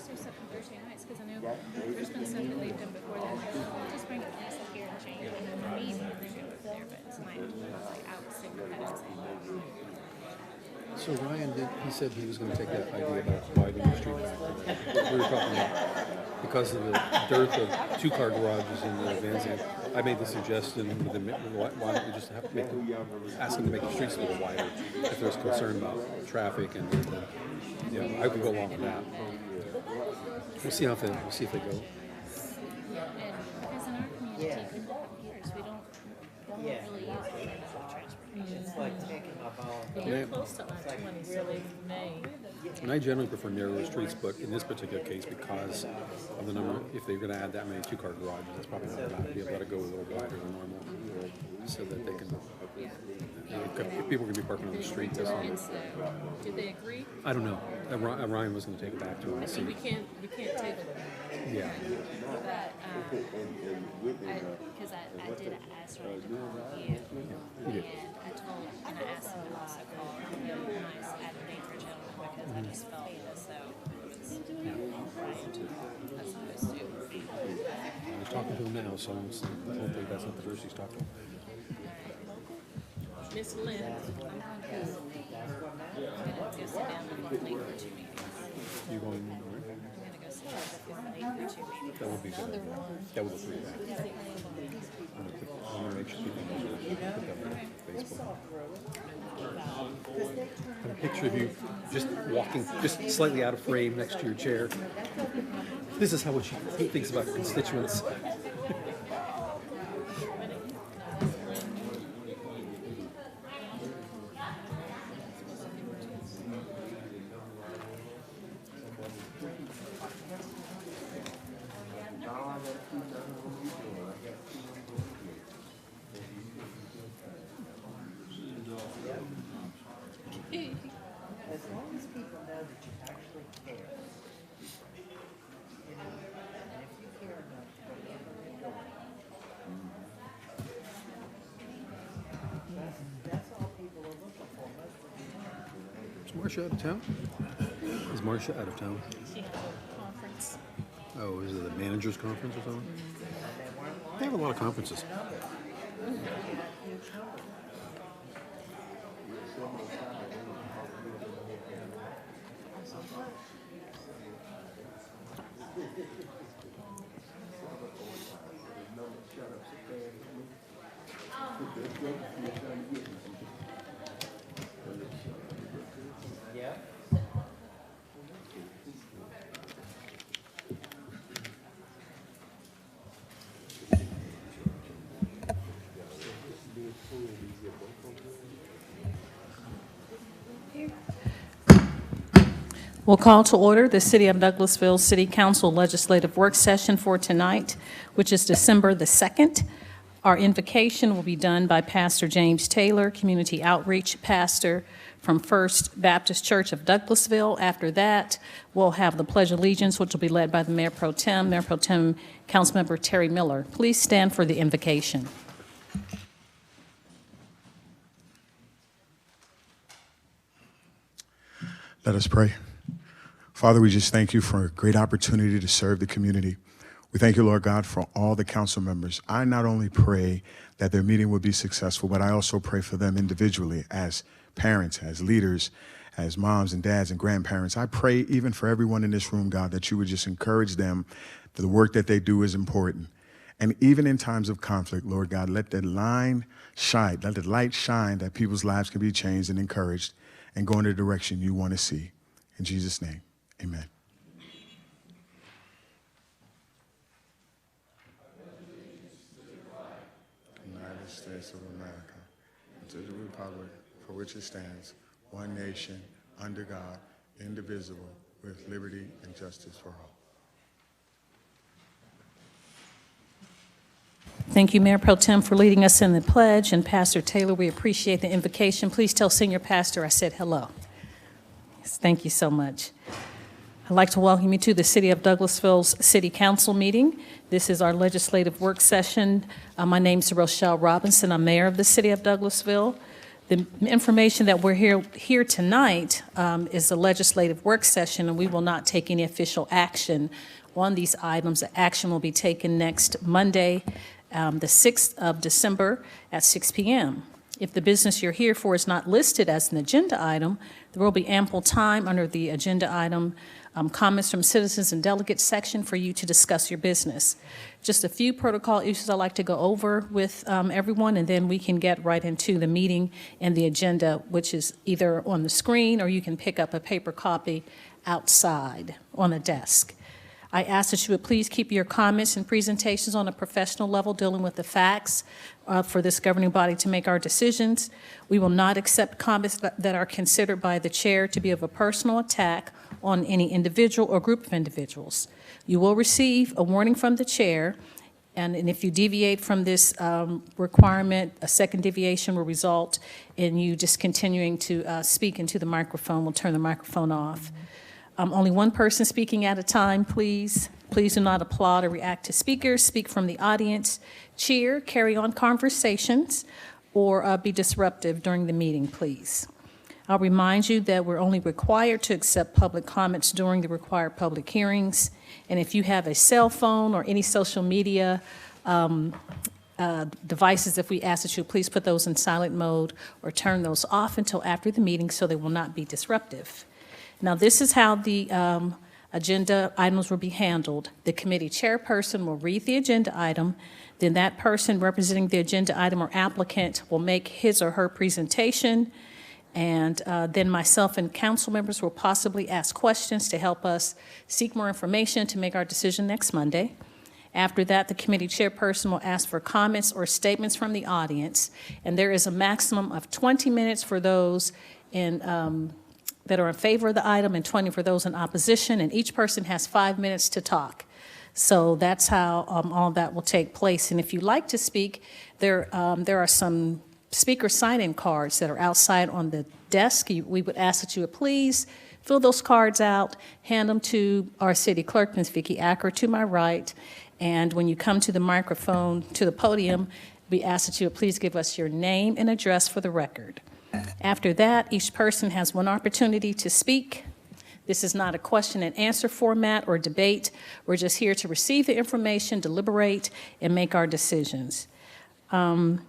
always do stuff on Thursday nights because I know there's been stuff that they've done before that like, we'll just bring it to us here and change it. And then for me, we can do it there, but tonight I was like, I was sick of that. So Ryan he said he was going to take that idea about widening the street. We were talking about because of the dearth of two-car garages in the Van Zandt. I made the suggestion with them, why don't we just have to ask them to make the streets a little wider if there's concern about traffic and I could go along with that. We'll see if they go. And because in our community, people have years, we don't really use public transportation. It's like taking up all. They're close to I-20, so they may. And I generally prefer narrower streets, but in this particular case, because of the number, if they're going to add that many two-car garages, that's probably not enough to be able to go a little wider than normal, so that they can. People are going to be parking on the street. Did they agree? I don't know. Ryan was going to take it back to him and see. We can't table it. Yeah. But because I did ask Ryan to call you, and I asked him to also call you when I advocated for gentlemen because I just felt as though it was right as opposed to. I was talking to him now, so hopefully that's not the first he's talking to. Miss Lynn. I'm going to go sit down with Danley for 2 meetings. You going? I'm going to go sit down with Danley for 2 meetings. That would be good. That would look pretty bad. I'm going to make sure people know that. Put that on Facebook. A picture of you just walking, just slightly out of frame next to your chair. This is how what he thinks about constituents. As long as people know that you actually care, and if you care enough to go to the door, that's all people are looking for. Is Marcia out of town? Is Marcia out of town? She has a conference. Oh, is it a manager's conference or something? They have a lot of conferences. Yeah. We'll call to order the City of Douglasville City Council Legislative Work Session for tonight, which is December the 2nd. Our invocation will be done by Pastor James Taylor, Community Outreach Pastor from First Baptist Church of Douglasville. After that, we'll have the Pledge of Allegiance, which will be led by the Mayor Pro Tem, Councilmember Terry Miller. Please stand for the invocation. Let us pray. Father, we just thank you for a great opportunity to serve the community. We thank you, Lord God, for all the council members. I not only pray that their meeting would be successful, but I also pray for them individually as parents, as leaders, as moms and dads and grandparents. I pray even for everyone in this room, God, that you would just encourage them that the work that they do is important. And even in times of conflict, Lord God, let the light shine that people's lives can be changed and encouraged and go in the direction you want to see. In Jesus' name, amen. United States of America, and to the republic for which it stands, one nation, under God, indivisible, with liberty and justice for all. Thank you, Mayor Pro Tem, for leading us in the pledge. And Pastor Taylor, we appreciate the invocation. Please tell Senior Pastor I said hello. Yes, thank you so much. I'd like to welcome you to the City of Douglasville's City Council meeting. This is our legislative work session. My name is Rochelle Robinson. I'm mayor of the City of Douglasville. The information that we're here tonight is a legislative work session, and we will not take any official action on these items. The action will be taken next Monday, the 6th of December at 6 p.m. If the business you're here for is not listed as an agenda item, there will be ample time under the agenda item comments from Citizens and Delegates section for you to discuss your business. Just a few protocol issues I'd like to go over with everyone, and then we can get right into the meeting and the agenda, which is either on the screen or you can pick up a paper copy outside on the desk. I ask that you would please keep your comments and presentations on a professional level dealing with the facts for this governing body to make our decisions. We will not accept comments that are considered by the chair to be of a personal attack on any individual or group of individuals. You will receive a warning from the chair, and if you deviate from this requirement, a second deviation will result in you discontinuing to speak into the microphone. We'll turn the microphone off. Only one person speaking at a time, please. Please do not applaud or react to speakers. Speak from the audience. Cheer, carry on conversations, or be disruptive during the meeting, please. I'll remind you that we're only required to accept public comments during the required public hearings. And if you have a cell phone or any social media devices, if we ask that you please put those in silent mode or turn those off until after the meeting so they will not be disruptive. Now, this is how the agenda items will be handled. The committee chairperson will read the agenda item, then that person representing the agenda item or applicant will make his or her presentation, and then myself and council members will possibly ask questions to help us seek more information to make our decision next Monday. After that, the committee chairperson will ask for comments or statements from the audience, and there is a maximum of 20 minutes for those that are in favor of the item and 20 for those in opposition, and each person has 5 minutes to talk. So that's how all that will take place. And if you'd like to speak, there are some speaker sign-in cards that are outside on the desk. We would ask that you would please fill those cards out, hand them to our city clerk, Ms. Vicki Acker, to my right, and when you come to the microphone, to the podium, we ask that you would please give us your name and address for the record. After that, each person has one opportunity to speak. This is not a question and answer format or debate. We're just here to receive the information, deliberate, and make our decisions. And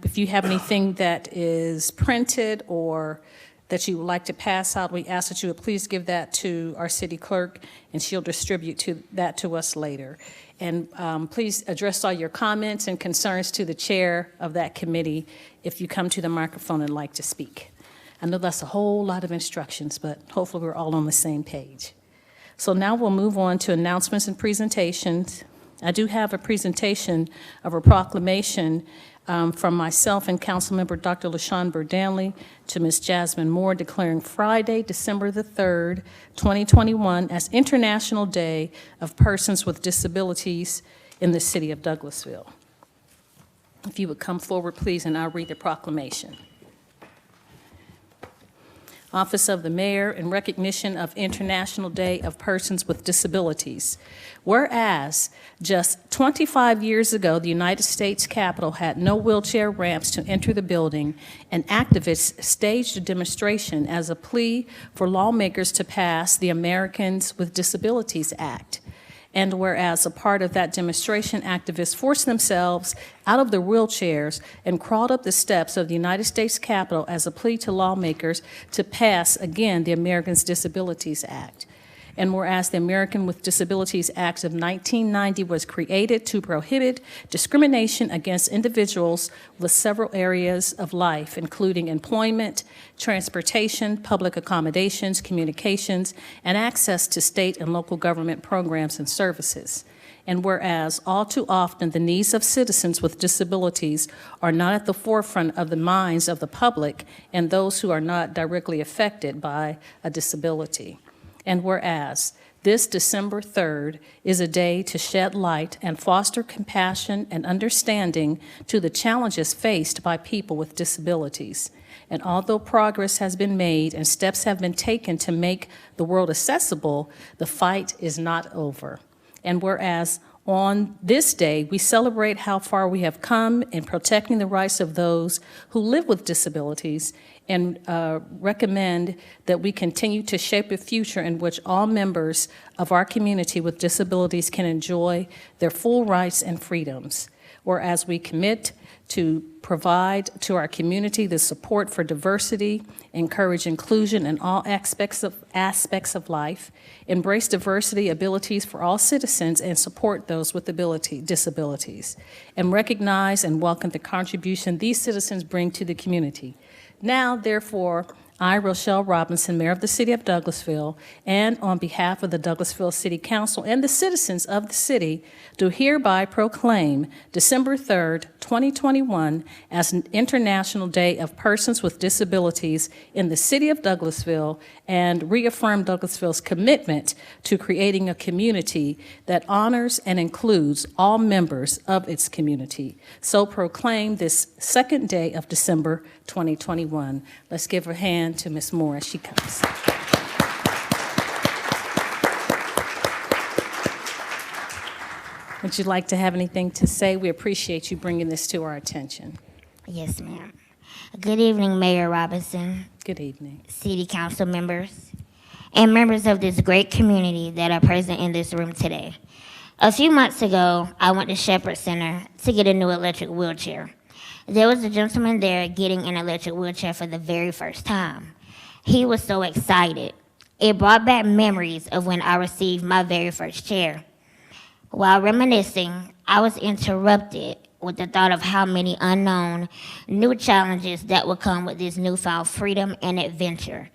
if you have anything that is printed or that you would like to pass out, we ask that you would please give that to our city clerk, and she'll distribute that to us later. And please address all your comments and concerns to the chair of that committee if you come to the microphone and like to speak. I know that's a whole lot of instructions, but hopefully we're all on the same page. So now we'll move on to announcements and presentations. I do have a presentation of a proclamation from myself and Councilmember Dr. LaShun Burr Danley to Ms. Jasmine Moore, declaring Friday, December the 3rd, 2021 as International Day of Persons with Disabilities in the city of Douglasville. If you would come forward, please, and I'll read the proclamation. Office of the Mayor, in recognition of International Day of Persons with Disabilities. Whereas just 25 years ago, the United States Capitol had no wheelchair ramps to enter the building, and activists staged a demonstration as a plea for lawmakers to pass the Americans with Disabilities Act. And whereas a part of that demonstration, activists forced themselves out of their wheelchairs and crawled up the steps of the United States Capitol as a plea to lawmakers to pass, again, the Americans with Disabilities Act. And whereas the American with Disabilities Act of 1990 was created to prohibit discrimination against individuals with several areas of life, including employment, transportation, public accommodations, communications, and access to state and local government programs and services. And whereas all too often the needs of citizens with disabilities are not at the forefront of the minds of the public and those who are not directly affected by a disability. And whereas this December 3rd is a day to shed light and foster compassion and understanding to the challenges faced by people with disabilities. And although progress has been made and steps have been taken to make the world accessible, the fight is not over. And whereas On this day, we celebrate how far we have come in protecting the rights of those who live with disabilities and recommend that we continue to shape a future in which all members of our community with disabilities can enjoy their full rights and freedoms. Whereas we commit to provide to our community the support for diversity, encourage inclusion in all aspects of life, embrace diversity abilities for all citizens, and support those with disabilities, and recognize and welcome the contribution these citizens bring to the community. Now, therefore, I, Rochelle Robinson, Mayor of the City of Douglasville, and on behalf of the Douglasville City Council and the citizens of the city, do hereby proclaim December 3rd, 2021 as an International Day of Persons with Disabilities in the City of Douglasville and reaffirm Douglasville's commitment to creating a community that honors and includes all members of its community. So proclaim this second day of December 2021. Let's give a hand to Ms. Moore as she comes. Would you like to have anything to say? We appreciate you bringing this to our attention. Yes, ma'am. Good evening, Mayor Robinson, Good evening. City Council members, and members of this great community that are present in this room today. A few months ago, I went to Shepherd Center to get a new electric wheelchair. There was a gentleman there getting an electric wheelchair for the very first time. He was so excited. It brought back memories of when I received my very first chair. While reminiscing, I was interrupted with the thought of how many unknown new challenges that would come with this newfound freedom and adventure.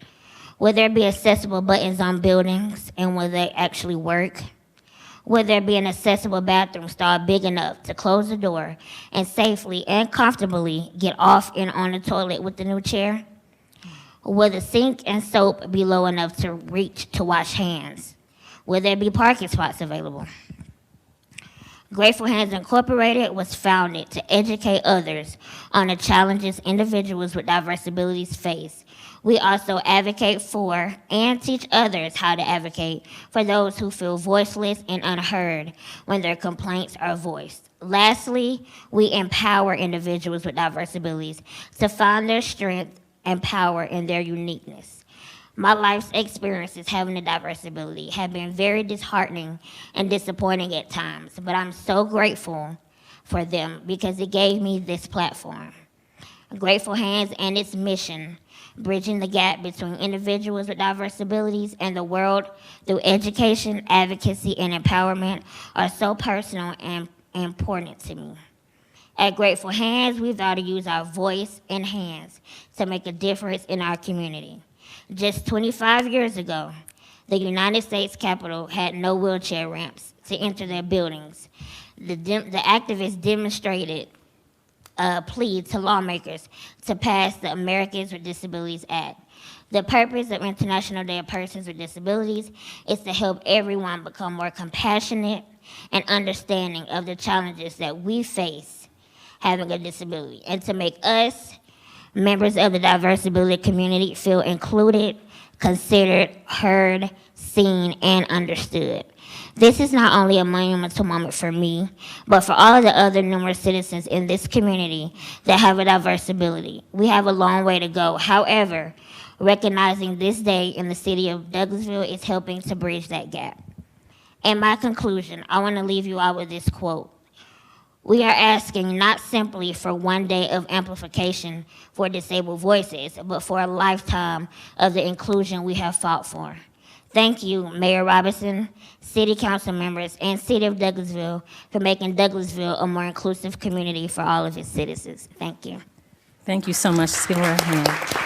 Will there be accessible buttons on buildings, and will they actually work? Will there be an accessible bathroom stall big enough to close the door and safely and comfortably get off and on the toilet with the new chair? Will the sink and soap be low enough to reach to wash hands? Will there be parking spots available? Grateful Hands Incorporated was founded to educate others on the challenges individuals with diverse abilities face. We also advocate for and teach others how to advocate for those who feel voiceless and unheard when their complaints are voiced. Lastly, we empower individuals with diverse abilities to find their strength and power in their uniqueness. My life's experiences having a diverse ability have been very disheartening and disappointing at times, but I'm so grateful for them because it gave me this platform. Grateful Hands and its mission, bridging the gap between individuals with diverse abilities and the world through education, advocacy, and empowerment, are so personal and important to me. At Grateful Hands, we vow to use our voice and hands to make a difference in our community. Just 25 years ago, the United States Capitol had no wheelchair ramps to enter their buildings. The activists demonstrated a plea to lawmakers to pass the Americans with Disabilities Act. The purpose of International Day of Persons with Disabilities is to help everyone become more compassionate and understanding of the challenges that we face having a disability, and to make us, members of the diverse ability community, feel included, considered, heard, seen, and understood. This is not only a monumental moment for me, but for all of the other numerous citizens in this community that have a diverse ability. We have a long way to go. However, recognizing this day in the city of Douglasville is helping to bridge that gap. In my conclusion, I want to leave you all with this quote. We are asking not simply for one day of amplification for disabled voices, but for a lifetime of the inclusion we have fought for. Thank you, Mayor Robinson, City Council members, and City of Douglasville for making Douglasville a more inclusive community for all of its citizens. Thank you. Thank you so much. Let's give her a hand.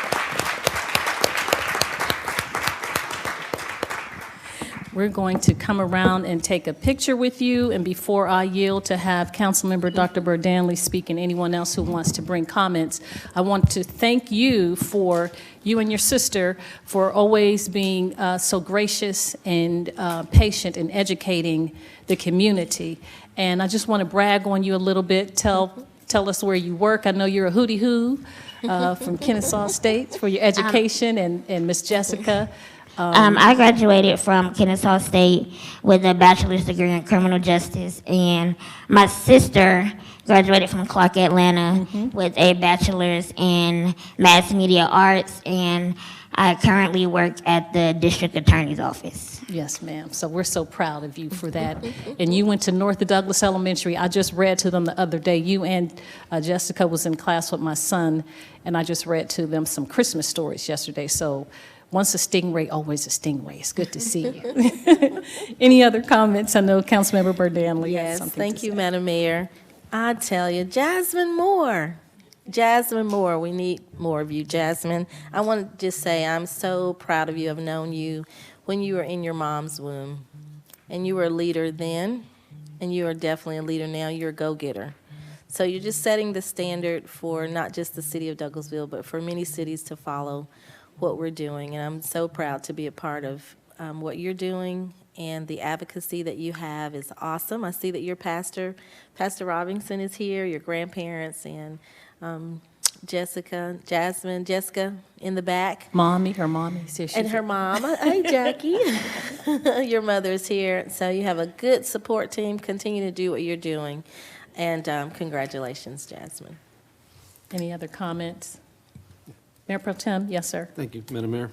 We're going to come around and take a picture with you, and before I yield to have Councilmember Dr. Burr Danley speak and anyone else who wants to bring comments, I want to thank you and your sister for always being so gracious and patient in educating the community. And I just want to brag on you a little bit, tell us where you work. I know you're a hootie-hoo from Kennesaw State for your education, and Miss Jessica. I graduated from Kennesaw State with a bachelor's degree in criminal justice, and my sister graduated from Clark Atlanta with a bachelor's in mass media arts, and I currently work at the district attorney's office. Yes, ma'am. So we're so proud of you for that. And you went to North Douglas Elementary. I just read to them the other day. You and Jessica was in class with my son, and I just read to them some Christmas stories yesterday. So once a stingray, always a stingray. It's good to see you. Any other comments? I know Councilmember Burr Danley has Yes, something thank to you, say. Madam Mayor. I tell you, Jasmine Moore. Jasmine Moore, we need more of you, Jasmine. I want to just say I'm so proud of you. I've known you when you were in your mom's womb. And you were a leader then, and you are definitely a leader now. You're a go-getter. So you're just setting the standard for not just the city of Douglasville, but for many cities to follow what we're doing. And I'm so proud to be a part of what you're doing, and the advocacy that you have is awesome. I see that your pastor, Pastor Robinson, is here, your grandparents, and Jessica in the back. Mommy, her mommy. See, And her mom. Hey, Jackie. Your mother's here. So you have a good support team. Continue to do what you're doing. And congratulations, Jasmine. Any other comments? Mayor Pro Tem, yes, sir. Thank you, Madam Mayor.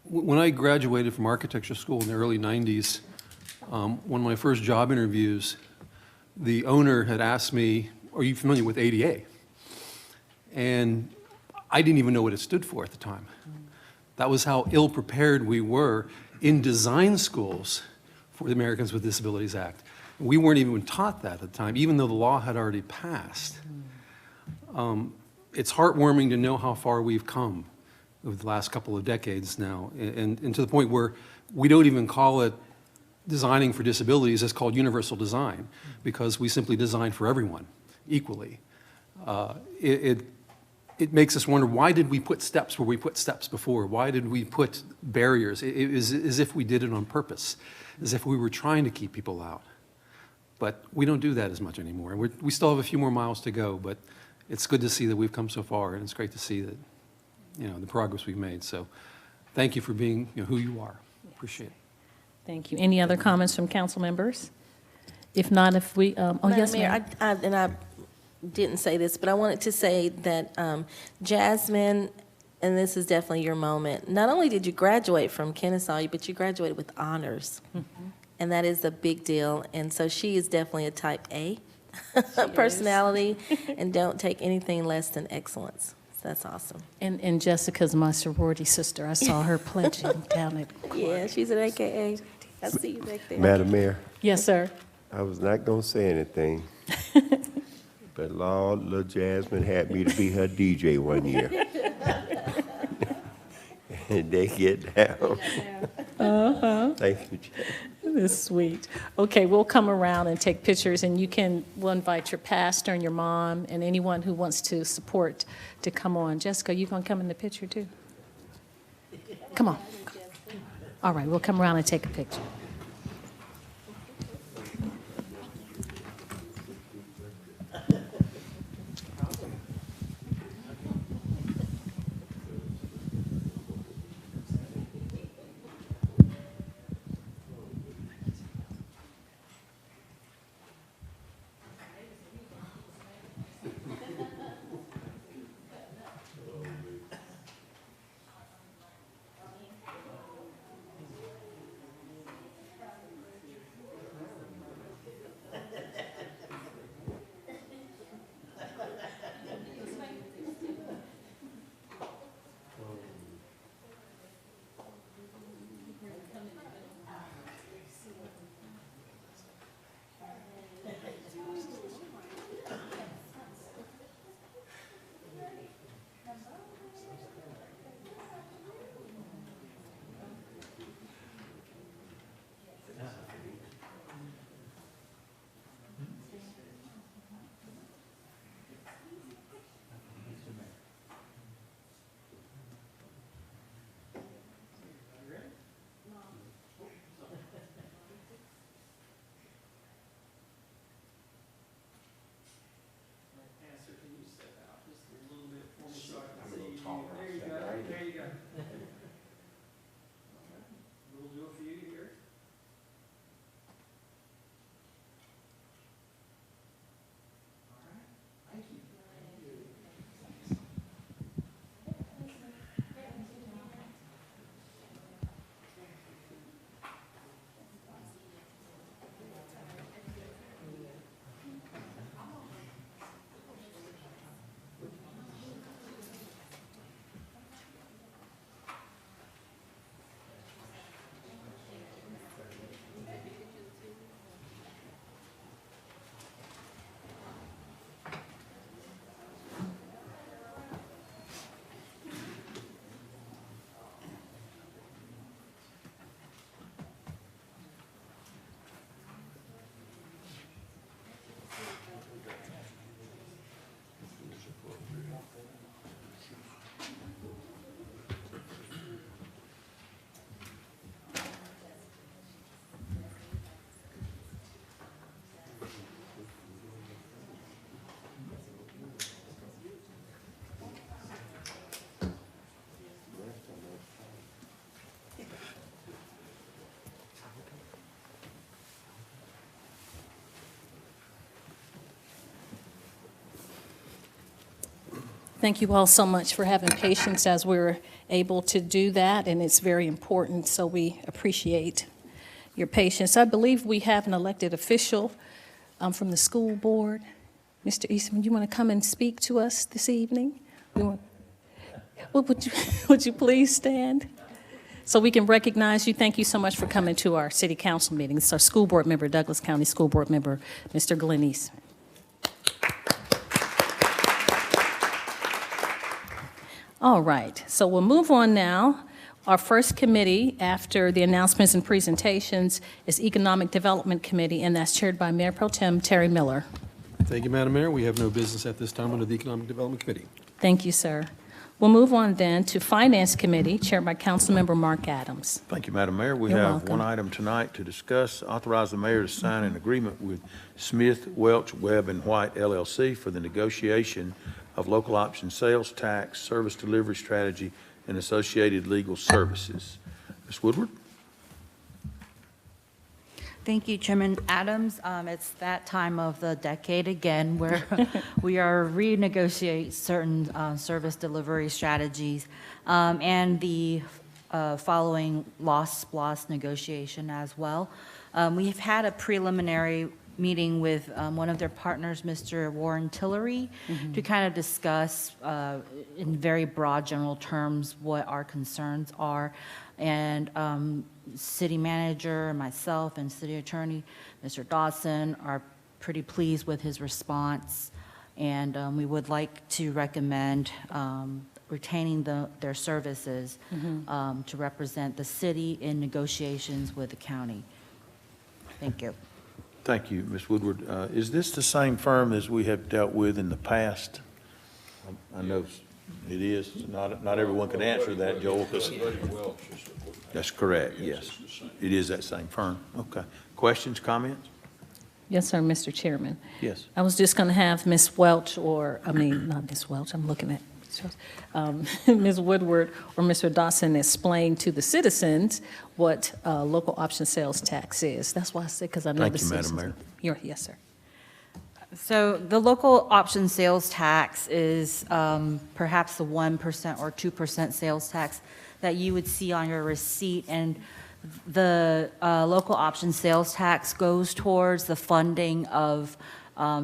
When I graduated from architecture school in the early 90s, one of my first job interviews, the owner had asked me, are you familiar with ADA? And I didn't even know what it stood for at the time. That was how ill-prepared we were in design schools for the Americans with Disabilities Act. We weren't even taught that at the time, even though the law had already passed. It's heartwarming to know how far we've come over the last couple of decades now, and to the point where we don't even call it designing for disabilities. It's called universal design, because we simply design for everyone equally. It makes us wonder, why did we put steps where we put steps before? Why did we put barriers? It is as if we did it on purpose, as if we were trying to keep people out. But we don't do that as much anymore. We still have a few more miles to go, but it's good to see that we've come so far, and it's great to see that, the progress we've made. So thank you for being who you are. Appreciate it. Thank you. Any other comments from council members? If not, if we, Madam yes, Mayor, ma'am. I didn't say this, but I wanted to say that Jasmine, and this is definitely your moment, not only did you graduate from Kennesaw, but you graduated with honors. And that is a big deal. And so she is definitely a type A personality, and don't take anything less than excellence. So that's awesome. And Jessica's my sorority sister. I saw her pledging down at. Yeah, she's an AKA. I see you back there. Madam Mayor, Yes, sir. I was not gonna say anything, but Lord, little Jasmine had me to be her DJ one year. And they get down. Thank you, Jasmine. That's sweet. Okay, we'll come around and take pictures, and we'll invite your pastor and your mom and anyone who wants to support to come on. Jessica, you gonna come in the picture too? Come on. All right, we'll come around and take a picture. Thank you all so much for having patience as we're able to do that, and it's very important, so we appreciate your patience. I believe we have an elected official from the school board. Mr. Eastman, you want to come and speak to us this evening? Would you please stand so we can recognize you? Thank you so much for coming to our city council meeting. It's our school board member, Douglas County School Board member, Mr. Glenn Eastman. All right, so we'll move on now. Our first committee after the announcements and presentations is Economic Development Committee, and that's chaired by Mayor Pro Tem Terry Miller. Thank you, Madam Mayor. We have no business at this time under the Economic Development Committee. Thank you, sir. We'll move on then to Finance Committee, chaired by Councilmember Mark Adams. Thank you, Madam Mayor. We You're have welcome. one item tonight to discuss. Authorize the mayor to sign an agreement with Smith, Welch, Webb, and White LLC for the negotiation of local option sales tax, service delivery strategy, and associated legal services. Ms. Woodward? Thank you, Chairman Adams. It's that time of the decade again where we are renegotiating certain service delivery strategies and the following loss negotiation as well. We've had a preliminary meeting with one of their partners, Mr. Warren Tillery, to kind of discuss in very broad general terms what our concerns are. And city manager, myself, and city attorney, Mr. Dawson, are pretty pleased with his response. And we would like to recommend retaining their services to represent the city in negotiations with the county. Thank you. Thank you, Ms. Woodward. Is this the same firm as we have dealt with in the past? I know it is. Not everyone can answer that, Joel. That's correct, yes. It is that same firm. Okay. Questions, comments? Yes, sir, Mr. Chairman. Yes. I was just going to have Ms. Welch, not Ms. Welch, I'm looking at Ms. Woodward or Mr. Dawson explain to the citizens what local option sales tax is. That's why I said, because I know the citizens. Thank you, Madam Mayor. Yes, sir. So the local option sales tax is perhaps the 1% or 2% sales tax that you would see on your receipt. And the local option sales tax goes towards the funding of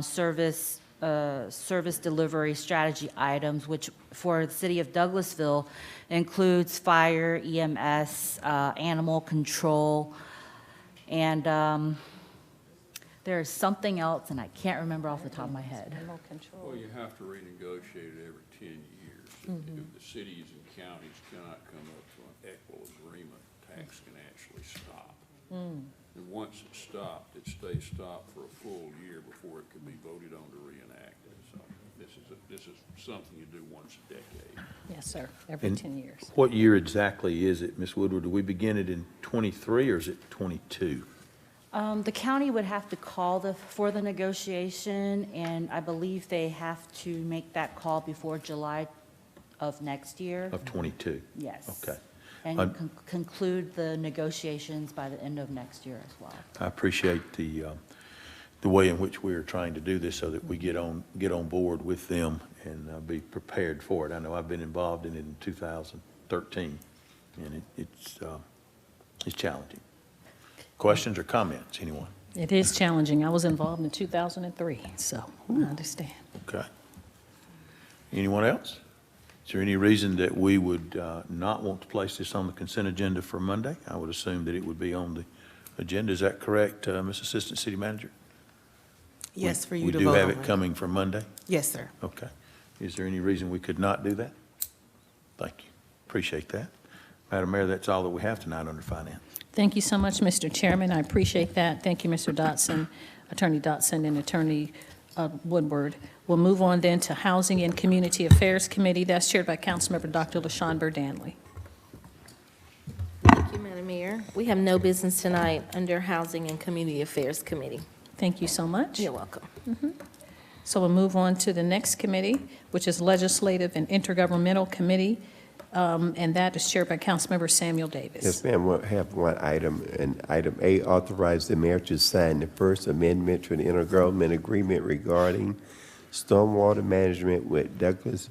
service delivery strategy items, which for the city of Douglasville includes fire, EMS, animal control, and there's something else, and I can't remember off the top of my head. Well, you have to renegotiate it every 10 years. If the cities and counties cannot come up to an equal agreement, tax can actually stop. And once it's stopped, it stays stopped for a full year before it can be voted on to reenact it. So this is something you do once a decade. Yes, sir, every And 10 years. What year exactly is it, Ms. Woodward? Do we begin it in 23 or is it 22? The county would have to call for the negotiation, and I believe they have to make that call before July of next year. Of 22? Yes. Okay. And conclude the negotiations by the end of next year as well. I appreciate the way in which we are trying to do this so that we get on board with them and be prepared for it. I know I've been involved in it in 2013, and it's challenging. Questions or comments, anyone? It is challenging. I was involved in 2003, so I understand. Okay. Anyone else? Is there any reason that we would not want to place this on the consent agenda for Monday? I would assume that it would be on the agenda. Is that correct, Ms. Assistant City Manager? Yes, for you to We vote do have on it it. coming for Monday? Yes, sir. Okay. Is there any reason we could not do that? Thank you. Appreciate that. Madam Mayor, that's all that we have tonight under finance. Thank you so much, Mr. Chairman. I appreciate that. Thank you, Mr. Dotson, Attorney Dotson, and Attorney Woodward. We'll move on then to Housing and Community Affairs Committee. That's chaired by Councilmember Dr. LaShun Burr Danley. Thank you, Madam Mayor. We have no business tonight under Housing and Community Affairs Committee. Thank you so much. You're welcome. So we'll move on to the next committee, which is Legislative and Intergovernmental Committee, and that is chaired by Councilmember Samuel Davis. Yes, ma'am, we'll have one item, and item A, authorize the mayor to sign the first amendment to the intergovernmental agreement regarding stormwater management with Douglas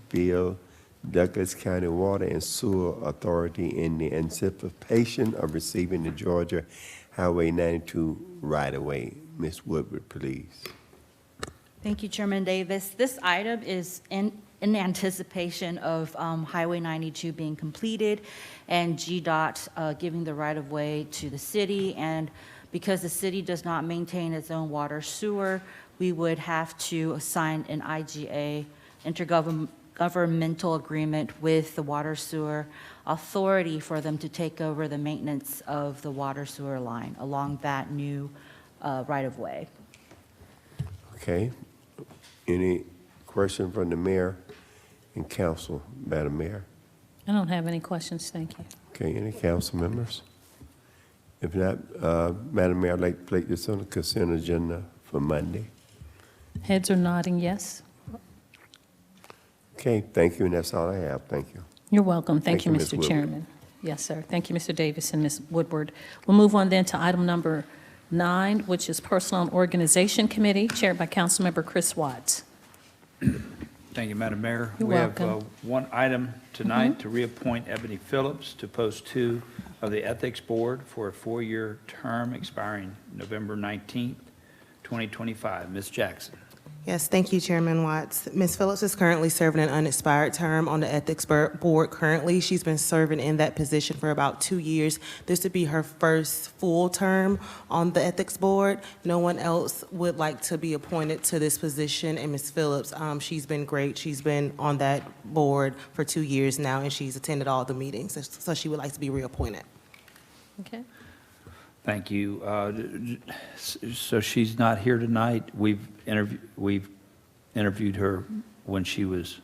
County Water and Sewer Authority in the anticipation of receiving the Georgia Highway 92 right-of-way. Ms. Woodward, please. Thank you, Chairman Davis. This item is in anticipation of Highway 92 being completed and GDOT giving the right-of-way to the city. And because the city does not maintain its own water sewer, we would have to sign an IGA, intergovernmental agreement with the water sewer authority for them to take over the maintenance of the water sewer line along that new right-of-way. Okay. Any question from the mayor and council, Madam Mayor? I don't have any questions, thank you. Okay, any council members? If not, Madam Mayor, I'd like to place this on the consent agenda for Monday. Heads are nodding yes. Okay, thank you, and that's all I have. Thank you. You're welcome. Thank you, Ms. Mr. Woodward. Chairman. Yes, sir. Thank you, Mr. Davis and Ms. Woodward. We'll move on then to item number 9, which is Personnel and Organization Committee, chaired by Councilmember Chris Watts. Thank you, Madam Mayor. You're We have welcome. one item tonight to reappoint Ebony Phillips to post 2 of the Ethics Board for a 4-year term expiring November 19th, 2025. Ms. Jackson. Yes, thank you, Chairman Watts. Ms. Phillips is currently serving an unexpired term on the Ethics Board. Currently, she's been serving in that position for about 2 years. This would be her first full term on the Ethics Board. No one else would like to be appointed to this position, and Ms. Phillips, she's been great. She's been on that board for 2 years now, and she's attended all the meetings, so she would like to be reappointed. Okay. Thank you. So she's not here tonight. We've interviewed her when she was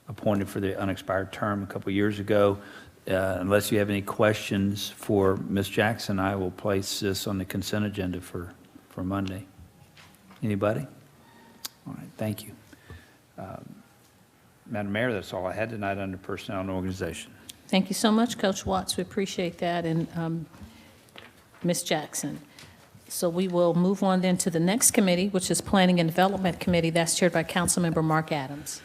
appointed for the unexpired term a couple years ago. Unless you have any questions for Ms. Jackson, I will place this on the consent agenda for Monday. Anybody? All right, thank you. Madam Mayor, that's all I had tonight under Personnel and Organization. Thank you so much, Coach Watts. We appreciate that. And Ms. Jackson. So we will move on then to the next committee, which is Planning and Development Committee. That's chaired by Councilmember Mark Adams.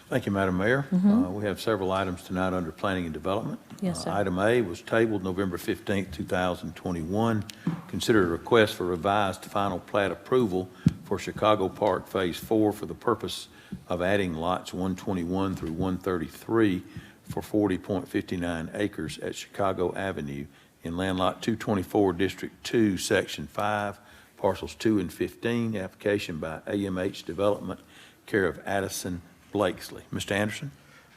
Thank you, Madam Mayor. We have several items tonight under Planning and Development. Yes, sir. Item A was tabled November 15th, 2021. Consider a request for revised final plat approval for Chicago Park Phase 4 for the purpose of adding lots 121 through 133 for 40.59 acres at Chicago Avenue in Land Lot 224, District 2, Section 5, Parcels 2 and 15, application by AMH Development, care of Addison Blakesley. Mr. Anderson?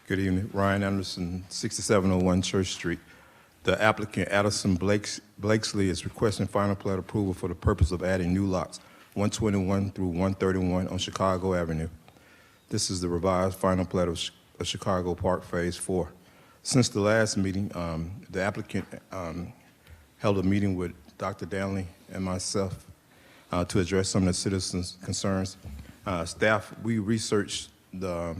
Good evening. Ryan Anderson, 6701 Church Street. The applicant, Addison Blakesley, is requesting final plat approval for the purpose of adding new lots 121 through 131 on Chicago Avenue. This is the revised final plat of Chicago Park Phase 4. Since the last meeting, the applicant held a meeting with Dr. Danley and myself to address some of the citizens' concerns. Staff, we researched the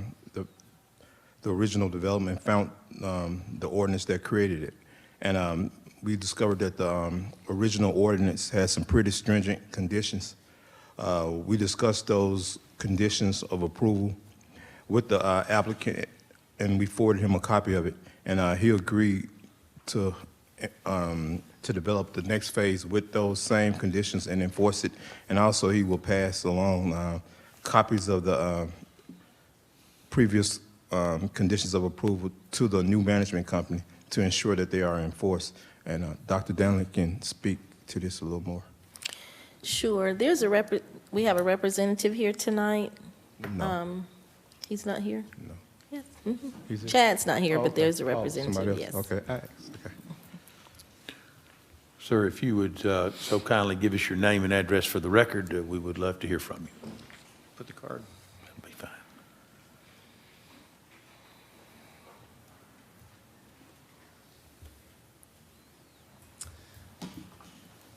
original development, found the ordinance that created it. And we discovered that the original ordinance had some pretty stringent conditions. We discussed those conditions of approval with the applicant, and we forwarded him a copy of it. And he agreed to develop the next phase with those same conditions and enforce it. And also he will pass along copies of the previous conditions of approval to the new management company to ensure that they are enforced. And Dr. Danley can speak to this a little more. Sure. There's we have a representative here tonight. No. He's not here? No. Yes. He's here? Chad's not here, Oh, but okay. there's a Oh, representative, somebody yes. else. Okay. Okay. Sir, if you would so kindly give us your name and address for the record, we would love to hear from you. Put the card. That'll be fine.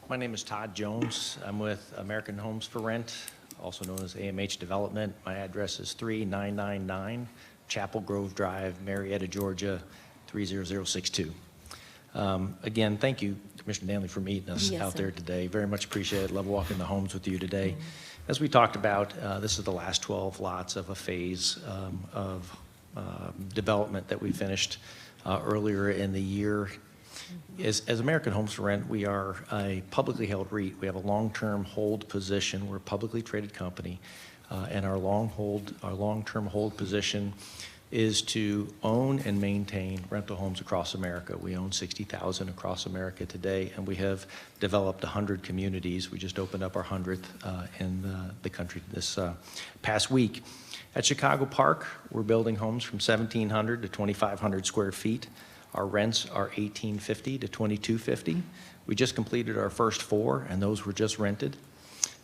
My name is Todd Jones. I'm with American Homes for Rent, also known as AMH Development. My address is 3999 Chapel Grove Drive, Marietta, Georgia, 30062. Again, thank you, Commissioner Danley, for meeting us Yes, out sir. there today. Very much appreciate it. Love walking the homes with you today. as we talked about, this is the last 12 lots of a phase of development that we finished earlier in the year. As American Homes for Rent, we are a publicly held REIT. We have a long-term hold position. We're a publicly traded company, and our long-term hold position is to own and maintain rental homes across America. We own 60,000 across America today, and we have developed 100 communities. We just opened up our 100th in the country this past week. At Chicago Park, we're building homes from 1,700 to 2,500 square feet. Our rents are $1,850 to $2,250. We just completed our first 4, and those were just rented.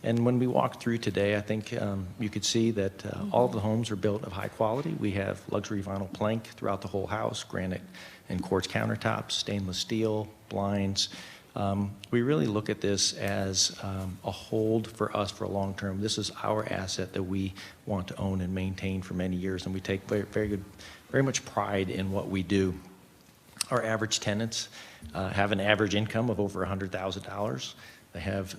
And when we walked through today, I think you could see that all of the homes are built of high quality. We have luxury vinyl plank throughout the whole house, granite and quartz countertops, stainless steel, blinds. We really look at this as a hold for us for a long term. This is our asset that we want to own and maintain for many years, and we take very much pride in what we do. Our average tenants have an average income of over $100,000. They have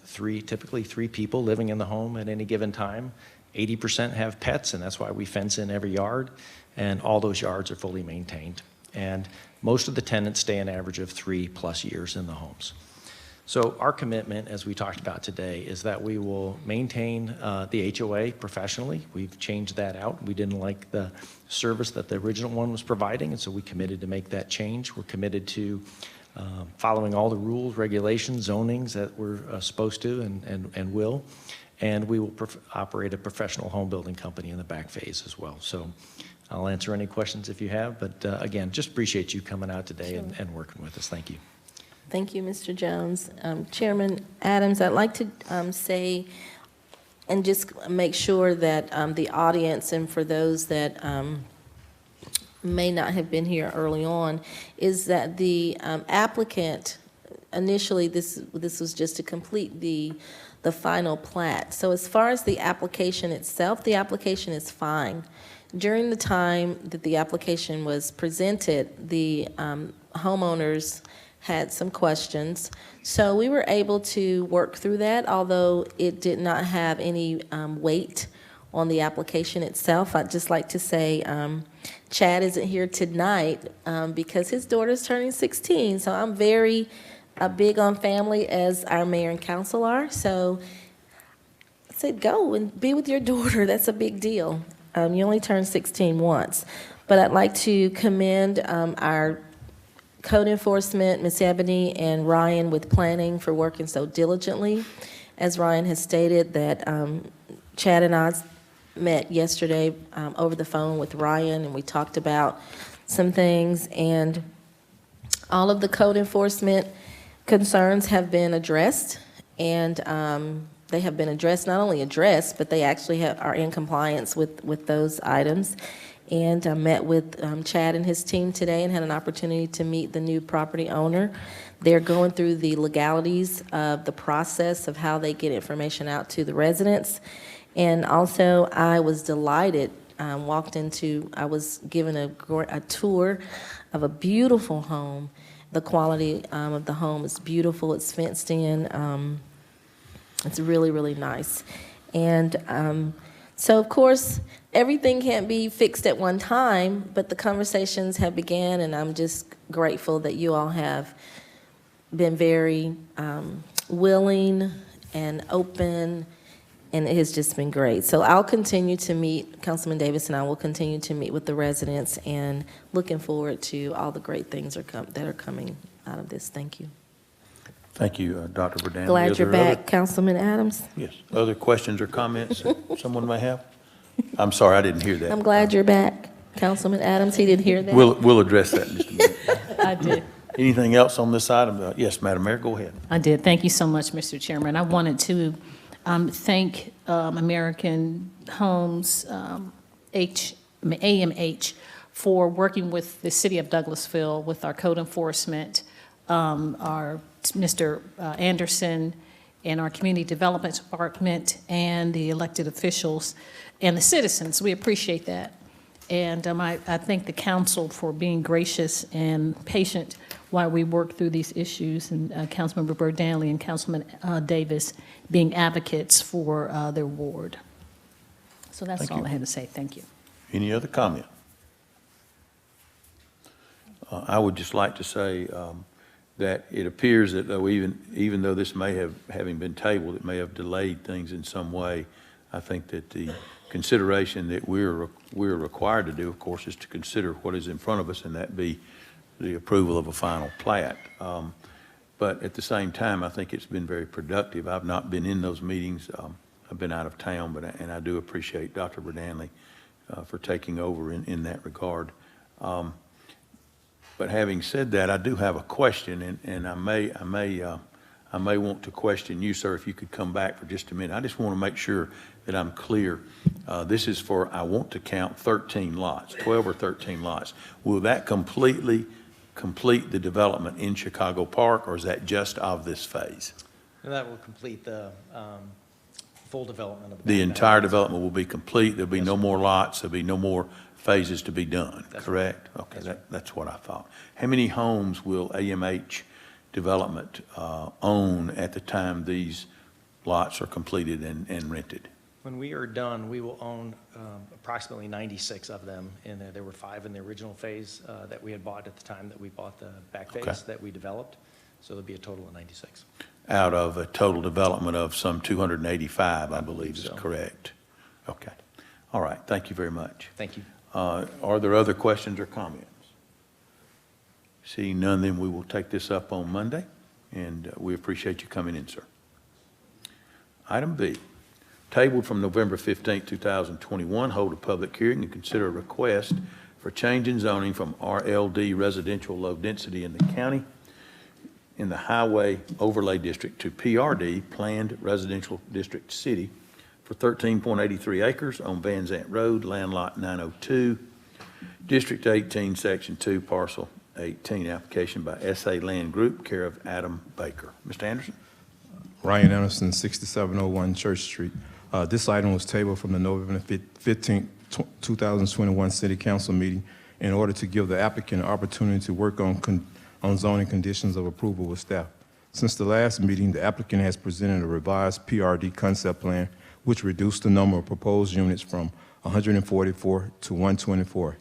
typically three people living in the home at any given time. 80% have pets, and that's why we fence in every yard, and all those yards are fully maintained. And most of the tenants stay an average of 3+ years in the homes. So our commitment, as we talked about today, is that we will maintain the HOA professionally. We've changed that out. We didn't like the service that the original one was providing, and so we committed to make that change. We're committed to following all the rules, regulations, zonings that we're supposed to and will. And we will operate a professional home building company in the back phase as well. So I'll answer any questions if you have, but again, just appreciate you coming out today and working with us. Thank you. Thank you, Mr. Jones. Chairman Adams, I'd like to say and just make sure that the audience and for those that may not have been here early on, is that the applicant, initially this was just to complete the final plat. So as far as the application itself, the application is fine. During the time that the application was presented, the homeowners had some questions. So we were able to work through that, although it did not have any weight on the application itself. I'd just like to say Chad isn't here tonight because his daughter's turning 16. So I'm very big on family, as our mayor and council are. So I said, go and be with your daughter. That's a big deal. You only turn 16 once. But I'd like to commend our code enforcement, Ms. Ebony and Ryan with planning for working so diligently. As Ryan has stated, that Chad and I met yesterday over the phone with Ryan, and we talked about some things, and all of the code enforcement concerns have been addressed, and they have been addressed, not only addressed, but they actually are in compliance with those items. And I met with Chad and his team today and had an opportunity to meet the new property owner. They're going through the legalities of the process of how they get information out to the residents. And also, I was delighted, I was given a tour of a beautiful home. The quality of the home is beautiful. It's fenced in. It's really, really nice. And so, of course, everything can't be fixed at one time, but the conversations have began, and I'm just grateful that you all have been very willing and open, and it has just been great. So I'll continue to meet, Councilman Davis and I will continue to meet with the residents, and looking forward to all the great things that are coming out of this. Thank you. Thank you, Dr. Verdun. Glad you're back, Councilman Adams. Yes. Other questions or comments that someone may have? I'm sorry, I didn't hear that. I'm glad you're back, Councilman Adams. He didn't hear that. We'll address that in just a minute. I did. Anything else on this item? Yes, Madam Mayor, go ahead. I did. Thank you so much, Mr. Chairman. I wanted to thank American Homes, AMH, for working with the city of Douglasville, with our code enforcement, our Mr. Anderson, and our community development department, and the elected officials and the citizens. We appreciate that. And I thank the council for being gracious and patient while we work through these issues, and Councilmember Burr Danley and Councilman Davis being advocates for their ward. So that's Thank all you. I had to say. Thank you. Any other comment? I would just like to say that it appears that though even though this may have, having been tabled, it may have delayed things in some way. I think that the consideration that we're required to do, of course, is to consider what is in front of us, and that be the approval of a final plat. But at the same time, I think it's been very productive. I've not been in those meetings. I've been out of town, and I do appreciate Dr. Danley for taking over in that regard. But having said that, I do have a question, and I may want to question you, sir, if you could come back for just a minute. I just want to make sure that I'm clear. This is for, I want to count 13 lots, 12 or 13 lots. Will that completely complete the development in Chicago Park, or is that just of this phase? And that will complete the full development of The entire development will be complete. There'll be no more lots. There'll be no more phases to be done, correct? Okay, that's what I thought. How many homes will AMH Development own at the time these lots are completed and rented? When we are done, we will own approximately 96 of them. And there were 5 in the original phase that we had bought at the time that we bought the back phase that we developed. So there'll be a total of 96. Out of a total development of some 285, I believe is correct. Okay. All right. Thank you very much. Thank you. Are there other questions or comments? Seeing none, then we will take this up on Monday, and we appreciate you coming in, sir. Item B, tabled from November 15, 2021, hold a public hearing and consider a request for change in zoning from RLD residential low density in the county in the Highway Overlay District to PRD Planned Residential District City for 13.83 acres on Van Zant Road, land lot 902, District 18, Section 2, Parcel 18, application by SA Land Group, care of Adam Baker. Mr. Anderson? Ryan Anderson, 6701 Church Street. This item was tabled from the November 15, 2021 City Council meeting in order to give the applicant an opportunity to work on zoning conditions of approval with staff. Since the last meeting, the applicant has presented a revised PRD concept plan, which reduced the number of proposed units from 144 to 124,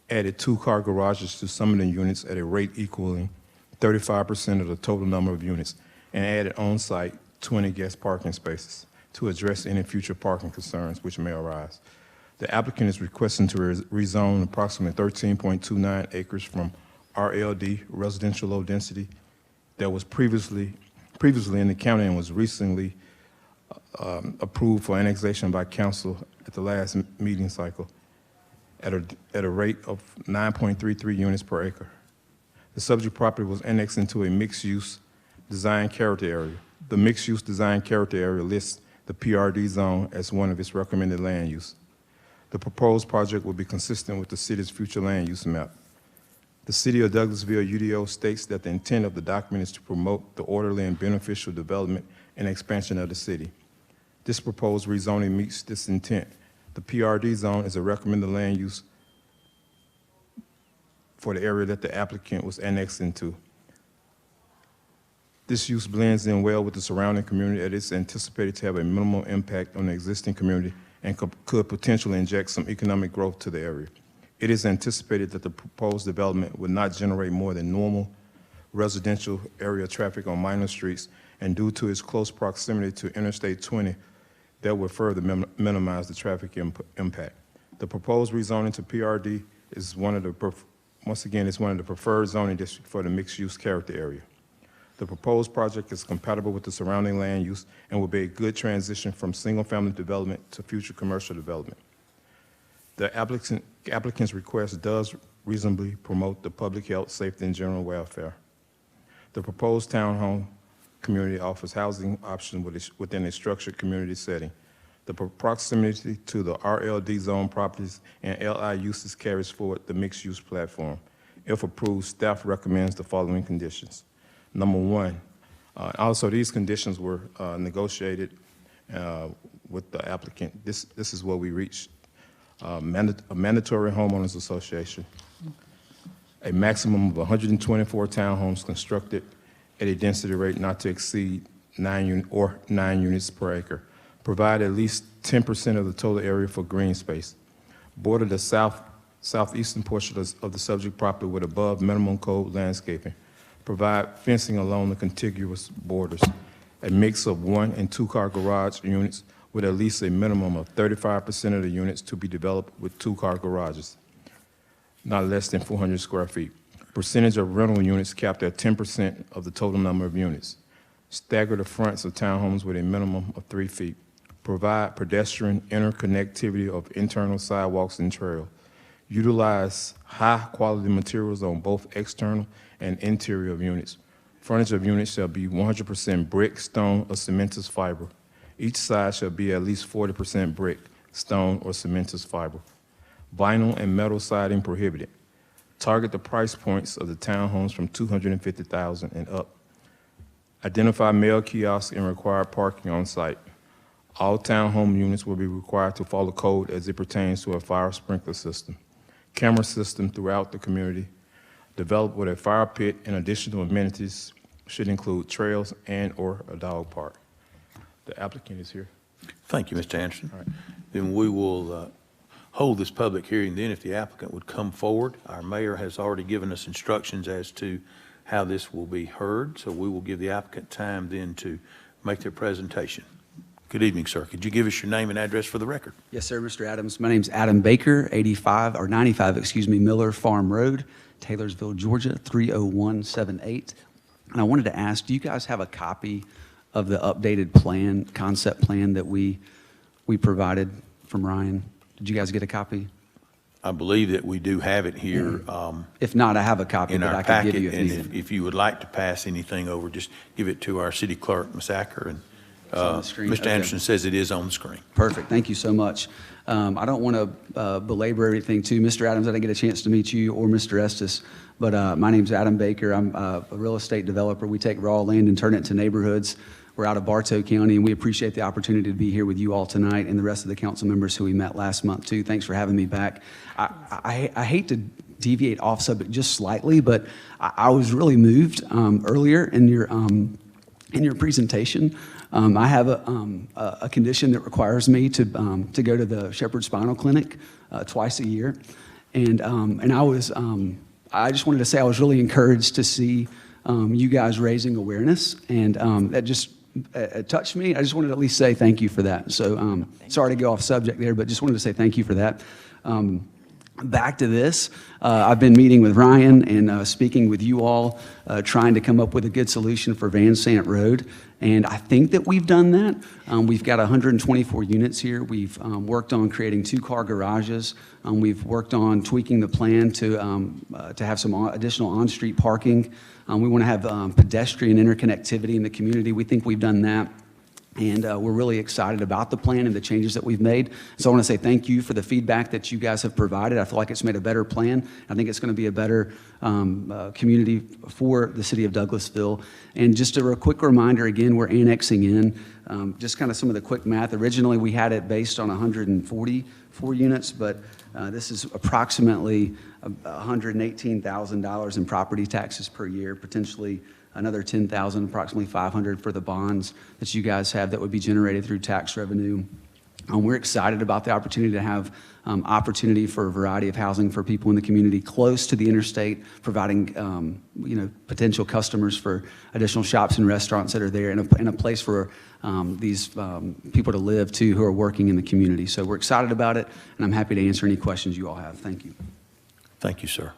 added 2-car garages to some of the units at a rate equaling 35% of the total number of units, and added on-site 20 guest parking spaces to address any future parking concerns which may arise. The applicant is requesting to rezone approximately 13.29 acres from RLD, residential low density, that was previously in the county and was recently approved for annexation by council at the last meeting cycle at a rate of 9.33 units per acre. The subject property was annexed into a mixed-use design character area. The mixed-use design character area lists the PRD zone as one of its recommended land use. The proposed project will be consistent with the city's future land use map. The City of Douglasville UDO states that the intent of the document is to promote the orderly and beneficial development and expansion of the city. This proposed rezoning meets this intent. The PRD zone is a recommended land use for the area that the applicant was annexed into. This use blends in well with the surrounding community and is anticipated to have a minimal impact on the existing community and could potentially inject some economic growth to the area. It is anticipated that the proposed development would not generate more than normal residential area traffic on minor streets, and due to its close proximity to Interstate 20, that would further minimize the traffic impact. The proposed rezoning to PRD is one of the preferred zoning districts for the mixed-use character area. The proposed project is compatible with the surrounding land use and will be a good transition from single-family development to future commercial development. The applicant's request does reasonably promote the public health, safety, and general welfare. The proposed townhome community offers housing options within a structured community setting. The proximity to the RLD zone properties and LI uses carries forward the mixed-use platform. If approved, staff recommends the following conditions. Number 1, also these conditions were negotiated with the applicant. This is what we reached. a mandatory homeowners association, a maximum of 124 townhomes constructed at a density rate not to exceed 9 units per acre. Provide at least 10% of the total area for green space. Border the southeastern portion of the subject property with above minimum code landscaping. Provide fencing along the contiguous borders. A mix of 1- and 2-car garage units with at least a minimum of 35% of the units to be developed with 2-car garages, not less than 400 square feet. Percentage of rental units capped at 10% of the total number of units. Stagger the fronts of townhomes with a minimum of 3 feet. Provide pedestrian interconnectivity of internal sidewalks and trails. Utilize high-quality materials on both external and interior of units. Frontage of units shall be 100% brick, stone, or cementous fiber. Each side shall be at least 40% brick, stone, or cementous fiber. Vinyl and metal siding prohibited. Target the price points of the townhomes from $250,000 and up. Identify mail kiosks and required parking on site. All townhome units will be required to follow code as it pertains to a fire sprinkler system. Camera system throughout the community. Developed with a fire pit and additional amenities should include trails and/or a dog park. The applicant is here. Thank you, Mr. Anderson. All right. Then we will hold this public hearing then if the applicant would come forward. Our mayor has already given us instructions as to how this will be heard, so we will give the applicant time then to make their presentation. Good evening, sir. Could you give us your name and address for the record? Yes, sir, Mr. Adams. My name's Adam Baker, 95, Miller Farm Road, Taylorsville, Georgia, 30178. And I wanted to ask, do you guys have a copy of the updated plan, concept plan that we provided from Ryan? Did you guys get a copy? I believe that we do have it here. If not, I have a copy In that our I could packet, give you if and needed. if you would like to pass anything over, just give it to our city clerk, Ms. Acker, and on the screen. Mr. Okay. Anderson says it is on the screen. Perfect. Thank you so much. I don't want to belabor everything too. Mr. Adams, I didn't get a chance to meet you or Mr. Estes, but my name's Adam Baker. I'm a real estate developer. We take raw land and turn it into neighborhoods. We're out of Bartow County, and we appreciate the opportunity to be here with you all tonight and the rest of the council members who we met last month too. Thanks for having me back. I hate to deviate off subject just slightly, but I was really moved earlier in your presentation. I have a condition that requires me to go to the Shepherd Spinal Clinic twice a year, and I just wanted to say I was really encouraged to see you guys raising awareness, and that just it touched me. I just wanted to at least say thank you for that. So sorry to go off subject there, but just wanted to say thank you for that. Back to this, I've been meeting with Ryan and speaking with you all, trying to come up with a good solution for Van Sant Road, and I think that we've done that. We've got 124 units here. We've worked on creating 2-car garages. We've worked on tweaking the plan to have some additional on-street parking. We want to have pedestrian interconnectivity in the community. We think we've done that. And we're really excited about the plan and the changes that we've made. So I want to say thank you for the feedback that you guys have provided. I feel like it's made a better plan. I think it's going to be a better community for the city of Douglasville. And just a quick reminder, again, we're annexing in. Just kind of some of the quick math. Originally, we had it based on 144 units, but this is approximately $118,000 in property taxes per year, potentially another $10,000, approximately $500 for the bonds that you guys have that would be generated through tax revenue. We're excited about the opportunity to have opportunity for a variety of housing for people in the community close to the interstate, providing potential customers for additional shops and restaurants that are there, and a place for these people to live too who are working in the community. So we're excited about it, and I'm happy to answer any questions you all have. Thank you. Thank you, sir.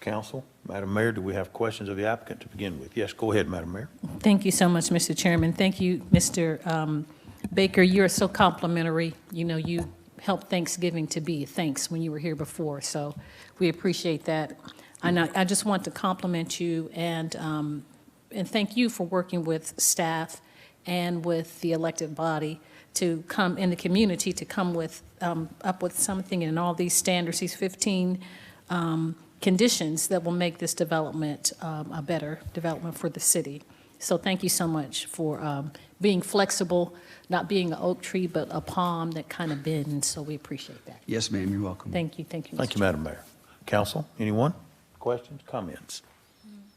Council, Madam Mayor, do we have questions of the applicant to begin with? Yes, go ahead, Madam Mayor. Thank you so much, Mr. Chairman. Thank you, Mr. Baker. You're so complimentary. You know, you helped Thanksgiving to be thanks when you were here before, so we appreciate that. I just want to compliment you and thank you for working with staff and with the elected body to come in the community to come with up with something in all these standards, these 15 conditions that will make this development a better development for the city. So thank you so much for being flexible, not being an oak tree, but a palm that kind of bends, so we appreciate that. Yes, ma'am, you're welcome. Thank you, thank you. Thank Mr. you, Madam Mayor. Council, anyone? Questions, comments?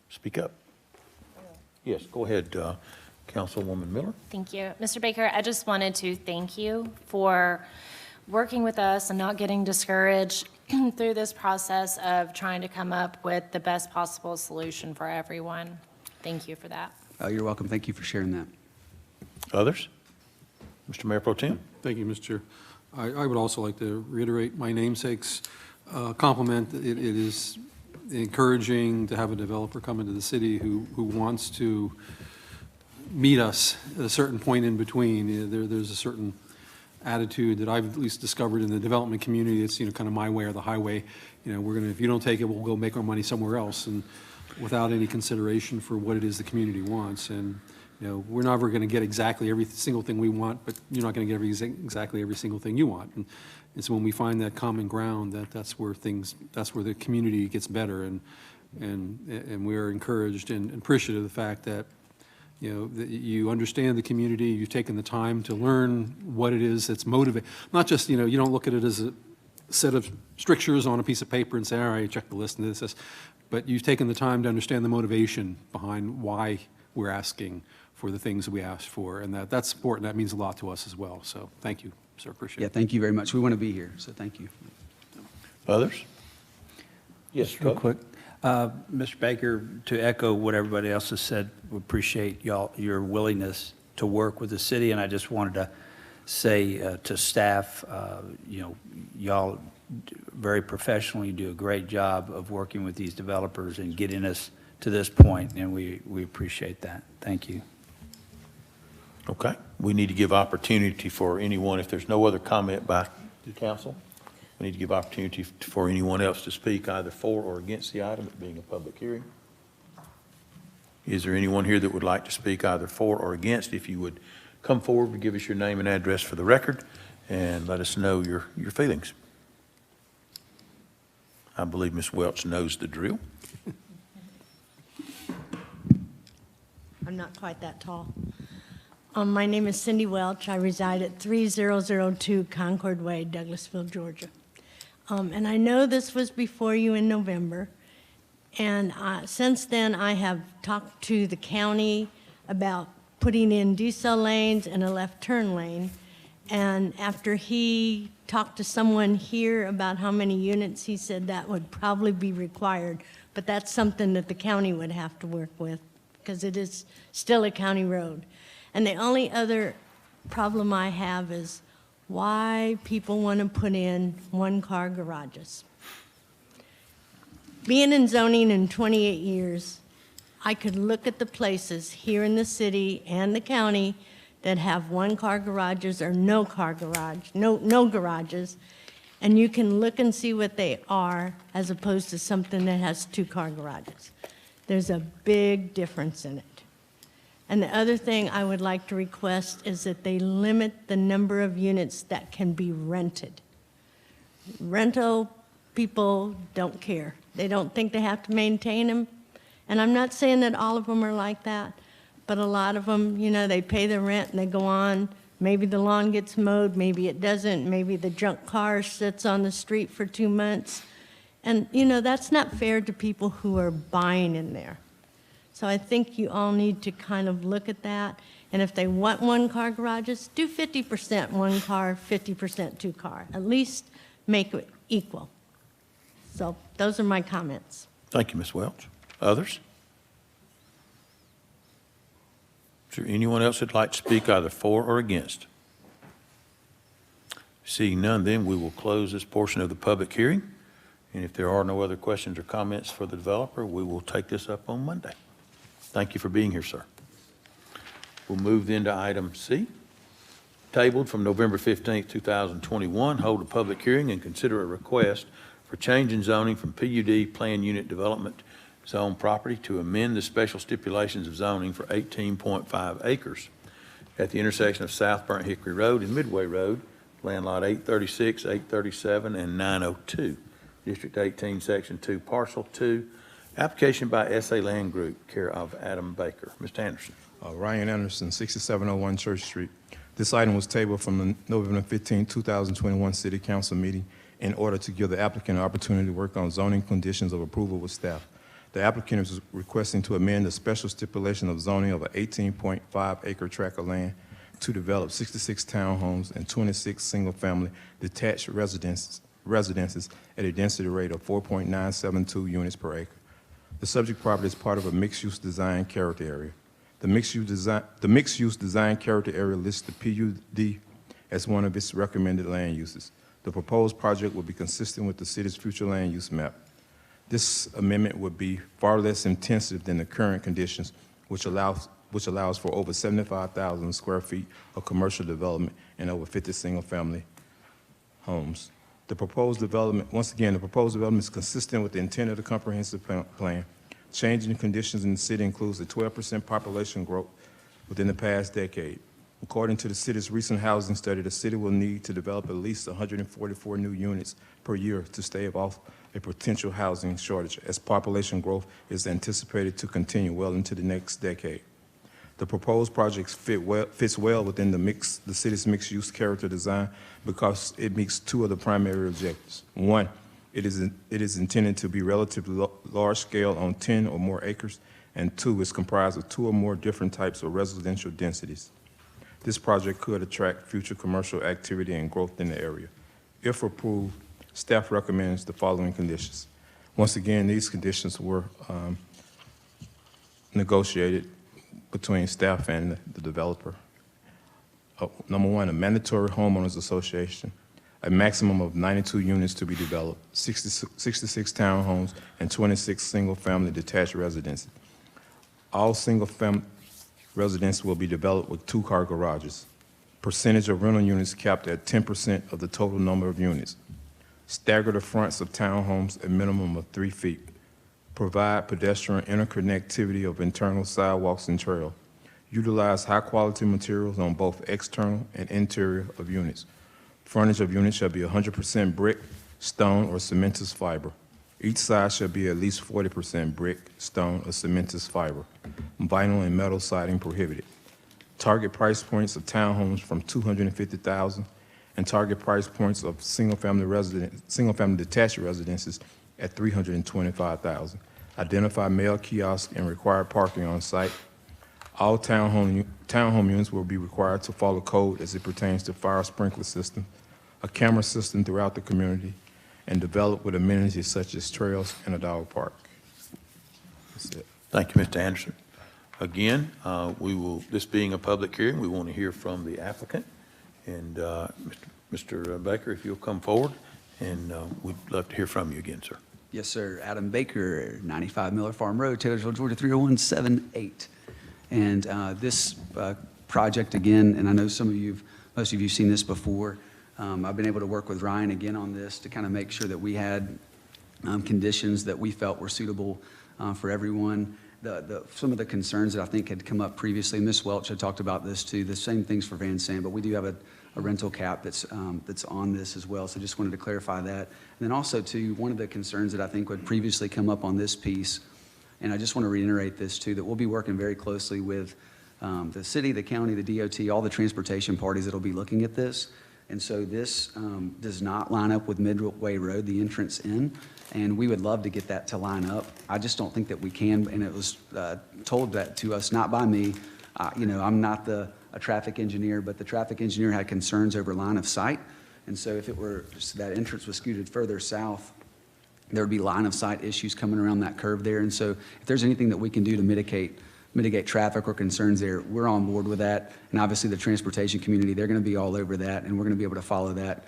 Speak up. Yes, go ahead, Councilwoman Miller. Thank you. Mr. Baker, I just wanted to thank you for working with us and not getting discouraged through this process of trying to come up with the best possible solution for everyone. Thank you for that. You're welcome. Thank you for sharing that. Others? Mr. Mayor Pro Tem? Thank you, Mr. Chair. I would also like to reiterate my namesake's compliment. It is encouraging to have a developer come into the city who wants to meet us at a certain point in between. There's a certain attitude that I've at least discovered in the development community. It's, kind of my way or the highway. We're going to, if you don't take it, we'll go make our money somewhere else, and without any consideration for what it is the community wants. And, we're never going to get exactly every single thing we want, but you're not going to get exactly every single thing you want. And so when we find that common ground, that's where the community gets better. And we're encouraged and appreciative of the fact that, that you understand the community, you've taken the time to learn what it is that's motivating. Not just, you don't look at it as a set of strictures on a piece of paper and say, all right, check the list and this, but you've taken the time to understand the motivation behind why we're asking for the things that we asked for, and that's important. That means a lot to us as well. So thank you, sir. Appreciate it. Yeah, thank you very much. We want to be here, so thank you. Others? Yes, Real quick. Mr. Baker, to echo what everybody else has said, we appreciate your willingness to work with the city, and I just wanted to say to staff, y'all very professionally do a great job of working with these developers and getting us to this point, and we appreciate that. Thank you. Okay. We need to give opportunity for anyone, if there's no other comment by the council, we need to give opportunity for anyone else to speak either for or against the item, it being a public hearing. Is there anyone here that would like to speak either for or against? If you would come forward and give us your name and address for the record and let us know your feelings. I believe Ms. Welch knows the drill. I'm not quite that tall. My name is Cindy Welch. I reside at 3002 Concord Way, Douglasville, Georgia. And I know this was before you in November. And since then, I have talked to the county about putting in decel lanes and a left turn lane. And after he talked to someone here about how many units, he said that would probably be required. But that's something that the county would have to work with, because it is still a county road. And the only other problem I have is why people want to put in one-car garages. Being in zoning in 28 years, I could look at the places here in the city and the county that have one-car garages or no-car garage, no garages, and you can look and see what they are as opposed to something that has two-car garages. There's a big difference in it. And the other thing I would like to request is that they limit the number of units that can be rented. Rental people don't care. They don't think they have to maintain them. And I'm not saying that all of them are like that, but a lot of them, they pay the rent and they go on. Maybe the lawn gets mowed, maybe it doesn't. Maybe the junk car sits on the street for 2 months. And, that's not fair to people who are buying in there. So I think you all need to kind of look at that. And if they want one-car garages, do 50% one car, 50% two car. At least make it equal. So those are my comments. Thank you, Ms. Welch. Others? Is there anyone else that'd like to speak either for or against? Seeing none, then we will close this portion of the public hearing. And if there are no other questions or comments for the developer, we will take this up on Monday. Thank you for being here, sir. We'll move then to item C. Tabled from November 15th, 2021, hold a public hearing and consider a request for change in zoning from PUD Plan Unit Development Zone property to amend the special stipulations of zoning for 18.5 acres at the intersection of South Burnt Hickory Road and Midway Road, land lot 836, 837, and 902, District 18, Section 2, Parcel 2, Application by SA Land Group, care of Adam Baker. Mr. Anderson. Ryan Anderson, 6701 Church Street. This item was tabled from the November 15, 2021 City Council meeting in order to give the applicant an opportunity to work on zoning conditions of approval with staff. The applicant is requesting to amend the special stipulation of zoning of an 18.5 acre tract of land to develop 66 townhomes and 26 single-family detached residences at a density rate of 4.972 units per acre. The subject property is part of a mixed-use design character area. The mixed-use design character area lists the PUD as one of its recommended land uses. The proposed project will be consistent with the city's future land use map. This amendment would be far less intensive than the current conditions, which allows for over 75,000 square feet of commercial development and over 50 single-family homes. The proposed development, once again, the proposed development is consistent with the intent of the comprehensive plan. Changing conditions in the city includes a 12% population growth within the past decade. According to the city's recent housing study, the city will need to develop at least 144 new units per year to stave off a potential housing shortage, as population growth is anticipated to continue well into the next decade. The proposed project fits well within the city's mixed-use character design because it meets two of the primary objectives. One, it is intended to be relatively large-scale on 10 or more acres, and two, is comprised of two or more different types of residential densities. This project could attract future commercial activity and growth in the area. If approved, staff recommends the following conditions. Once again, these conditions were negotiated between staff and the developer. Number one, a mandatory homeowners association, a maximum of 92 units to be developed, 66 townhomes, and 26 single-family detached residences. All single-family residences will be developed with two-car garages. Percentage of rental units capped at 10% of the total number of units. Stagger the fronts of townhomes a minimum of 3 feet. Provide pedestrian interconnectivity of internal sidewalks and trail. Utilize high-quality materials on both external and interior of units. Frontage of units shall be 100% brick, stone, or cementous fiber. Each side shall be at least 40% brick, stone, or cementous fiber. Vinyl and metal siding prohibited. Target price points of townhomes from $250,000 and target price points of single-family detached residences at $325,000. Identify mail kiosk and required parking on site. All townhome units will be required to follow code as it pertains to fire sprinkler system, a camera system throughout the community, and develop with amenities such as trails and a dog park. That's it. Thank you, Mr. Anderson. Again, this being a public hearing, we want to hear from the applicant. And Mr. Baker, if you'll come forward, and we'd love to hear from you again, sir. Yes, sir. Adam Baker, 95 Miller Farm Road, Taylorsville, Georgia, 30178. And this project, again, and I know most of you have seen this before. I've been able to work with Ryan again on this to kind of make sure that we had conditions that we felt were suitable for everyone. Some of the concerns that I think had come up previously, Ms. Welch had talked about this too, the same things for Van Zandt, but we do have a rental cap that's on this as well, so just wanted to clarify that. And then also too, one of the concerns that I think would previously come up on this piece, and I just want to reiterate this too, that we'll be working very closely with the city, the county, the DOT, all the transportation parties that will be looking at this. And so this does not line up with Midway Road, the entrance in, and we would love to get that to line up. I just don't think that we can, and it was told that to us, not by me. I'm not a traffic engineer, but the traffic engineer had concerns over line of sight. And so if it were that entrance was scooted further south, there would be line of sight issues coming around that curve there. And so if there's anything that we can do to mitigate traffic or concerns there, we're on board with that. And obviously the transportation community, they're going to be all over that, and we're going to be able to follow that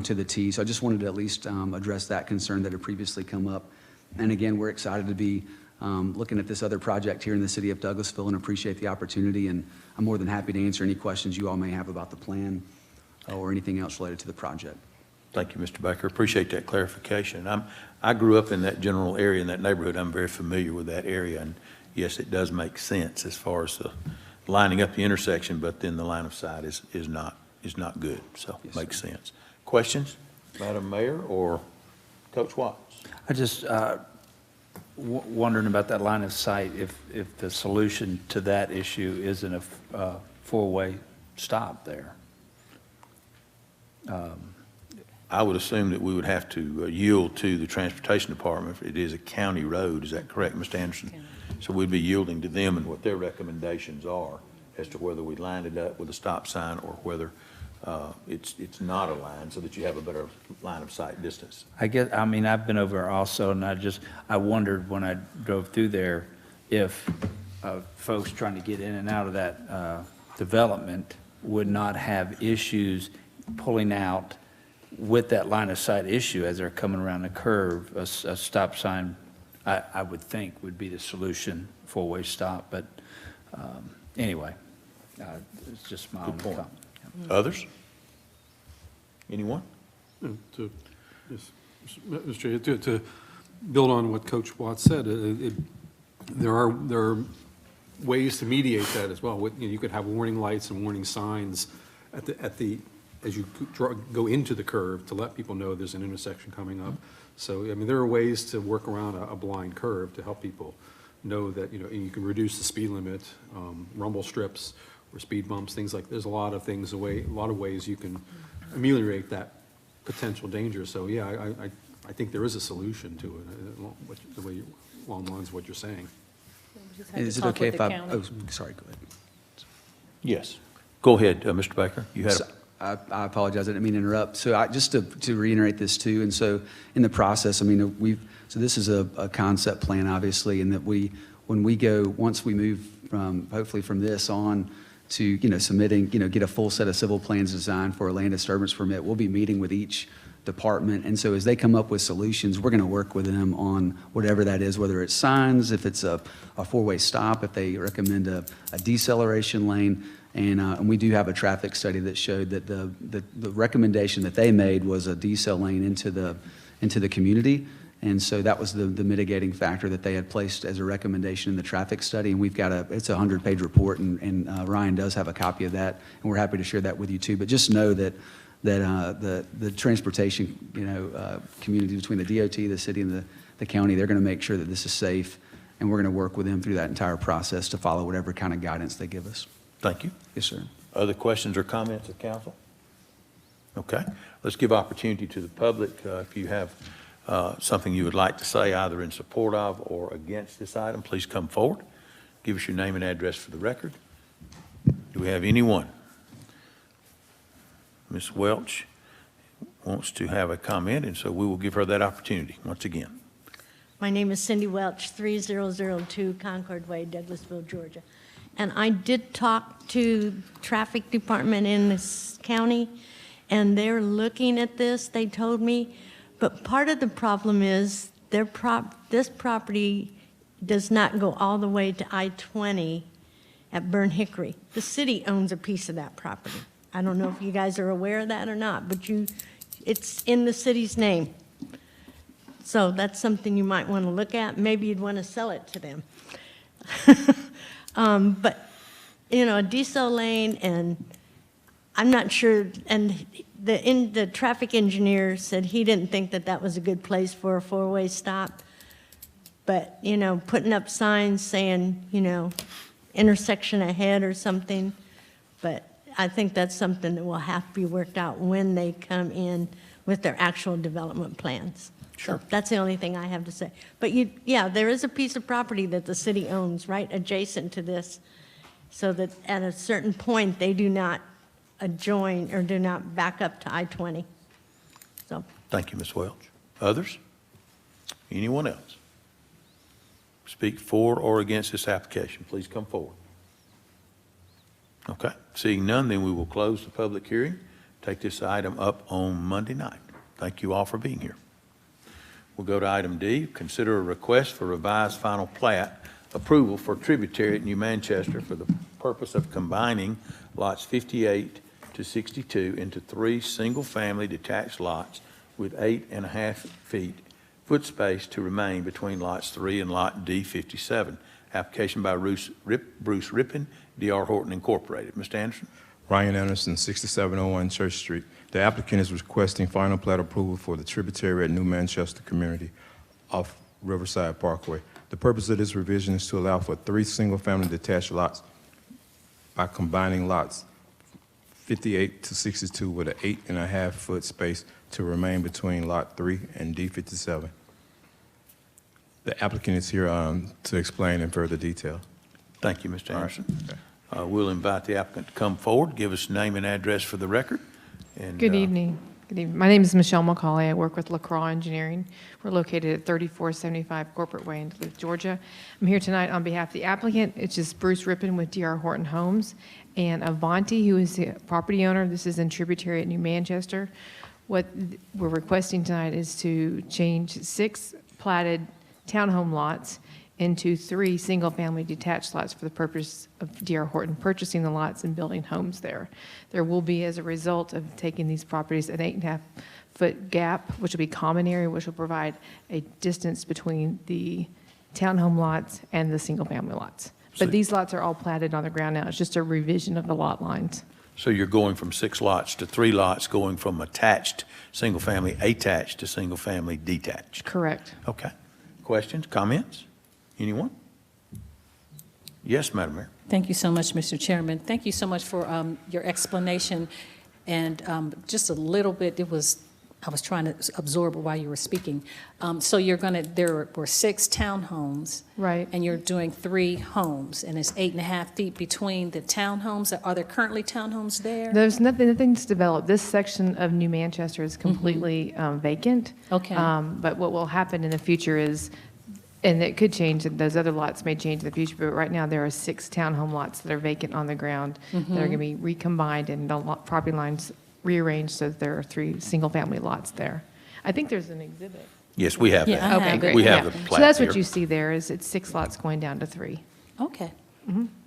to the T. So I just wanted to at least address that concern that had previously come up. And again, we're excited to be looking at this other project here in the city of Douglasville and appreciate the opportunity. And I'm more than happy to answer any questions you all may have about the plan or anything else related to the project. Thank you, Mr. Baker. Appreciate that clarification. I grew up in that general area, in that neighborhood. I'm very familiar with that area. And yes, it does make sense as far as lining up the intersection, but then the line of sight is not good. So it makes sense. Questions, Madam Mayor or Coach Watts? I just, wondering about that line of sight, if the solution to that issue isn't a four-way stop there. I would assume that we would have to yield to the Transportation Department if it is a county road. Is that correct, Mr. Anderson? So we'd be yielding to them and what their recommendations are as to whether we line it up with a stop sign or whether it's not a line, so that you have a better line of sight distance. I mean, I've been over also, and I wondered when I drove through there if folks trying to get in and out of that development would not have issues pulling out with that line of sight issue as they're coming around the curve. A stop sign, I would think, would be the solution, four-way stop. But anyway, it's just my own comment. Others? Anyone? To build on what Coach Watts said, there are ways to mediate that as well. You could have warning lights and warning signs as you go into the curve to let people know there's an intersection coming up. So, I mean, there are ways to work around a blind curve to help people know that, you can reduce the speed limit, rumble strips or speed bumps, things like, there's a lot of ways you can ameliorate that potential danger. So, yeah, I think there is a solution to it, along the lines of what you're saying. Is it okay if I, sorry, go ahead. Yes. Go ahead, Mr. Baker. You had I apologize, I didn't mean to interrupt. So just to reiterate this too, and so in the process, I mean, so this is a concept plan, obviously, and that once we move from, hopefully from this on to, submitting, get a full set of civil plans designed for a land disturbance permit, we'll be meeting with each department. And so as they come up with solutions, we're going to work with them on whatever that is, whether it's signs, if it's a four-way stop, if they recommend a deceleration lane. And we do have a traffic study that showed that the recommendation that they made was a decel lane into the community. And so that was the mitigating factor that they had placed as a recommendation in the traffic study. And we've got it's a 100-page report, and Ryan does have a copy of that, and we're happy to share that with you too. But just know that the transportation community between the DOT, the city, and the county, they're going to make sure that this is safe, and we're going to work with them through that entire process to follow whatever kind of guidance they give us. Thank you. Yes, sir. Other questions or comments of council? Okay. Let's give opportunity to the public. If you have something you would like to say either in support of or against this item, please come forward. Give us your name and address for the record. Do we have anyone? Ms. Welch wants to have a comment, and so we will give her that opportunity once again. My name is Cindy Welch, 3002 Concord Way, Douglasville, Georgia. And I did talk to traffic department in this county, and they're looking at this, they told me. But part of the problem is this property does not go all the way to I-20 at Burn Hickory. The city owns a piece of that property. I don't know if you guys are aware of that or not, but it's in the city's name. So that's something you might want to look at. Maybe you'd want to sell it to them. But, a diesel lane, and I'm not sure, and the traffic engineer said he didn't think that was a good place for a four-way stop. But, putting up signs saying, intersection ahead or something. But I think that's something that will have to be worked out when they come in with their actual development plans. Sure. So that's the only thing I have to say. But there is a piece of property that the city owns right adjacent to this, so that at a certain point they do not adjoin or do not back up to I-20. So. Thank you, Ms. Welch. Others? Anyone else? Speak for or against this application, please come forward. Okay, seeing none, then we will close the public hearing, take this item up on Monday night. Thank you all for being here. We'll go to item D, consider a request for revised final plat approval for tributary at New Manchester for the purpose of combining lots 58 to 62 into 3 single-family detached lots with 8.5 feet foot space to remain between lots 3 and lot D57. Application by Bruce Rippin, D.R. Horton Incorporated. Mr. Anderson. Ryan Anderson, 6701 Church Street. The applicant is requesting final plat approval for the tributary at New Manchester community of Riverside Parkway. The purpose of this revision is to allow for 3 single-family detached lots by combining lots 58 to 62 with an 8.5-foot space to remain between Lot 3 and D57. The applicant is here to explain in further detail. Thank you, Mr. Anderson. We'll invite the applicant to come forward, give us name and address for the record. And, Good evening. Good evening. My name is Michelle McCauley. I work with LaCroix Engineering. We're located at 3475 Corporate Way in Duluth, Georgia. I'm here tonight on behalf of the applicant. It's just Bruce Rippon with D.R. Horton Homes and Avanti, who is the property owner. This is in Tributary at New Manchester. What we're requesting tonight is to change 6 platted townhome lots into 3 single-family detached lots for the purpose of D.R. Horton purchasing the lots and building homes there. There will be, as a result of taking these properties, an 8.5-foot gap, which will be common area, which will provide a distance between the townhome lots and the single-family lots. But these lots are all platted on the ground now. It's just a revision of the lot lines. So you're going from 6 lots to 3 lots, going from attached single-family attached to single-family detached. Correct. Okay. Questions, comments? Anyone? Yes, Madam Mayor. Thank you so much, Mr. Chairman. Thank you so much for your explanation. And just a little bit, I was trying to absorb while you were speaking. So there were 6 townhomes. Right. And you're doing 3 homes, and it's 8.5 feet between the townhomes. Are there currently townhomes there? There's nothing's developed. This section of New Manchester is completely vacant. Okay. But what will happen in the future is, and it could change, and those other lots may change in the future, but right now there are 6 townhome lots that are vacant on the ground that are going to be recombined and the property lines rearranged so that there are 3 single-family lots there. I think there's an exhibit. Yes, we have that. Okay, great. We have Yeah. the plat So that's here. what you see there, is it's 6 lots going down to 3. Okay.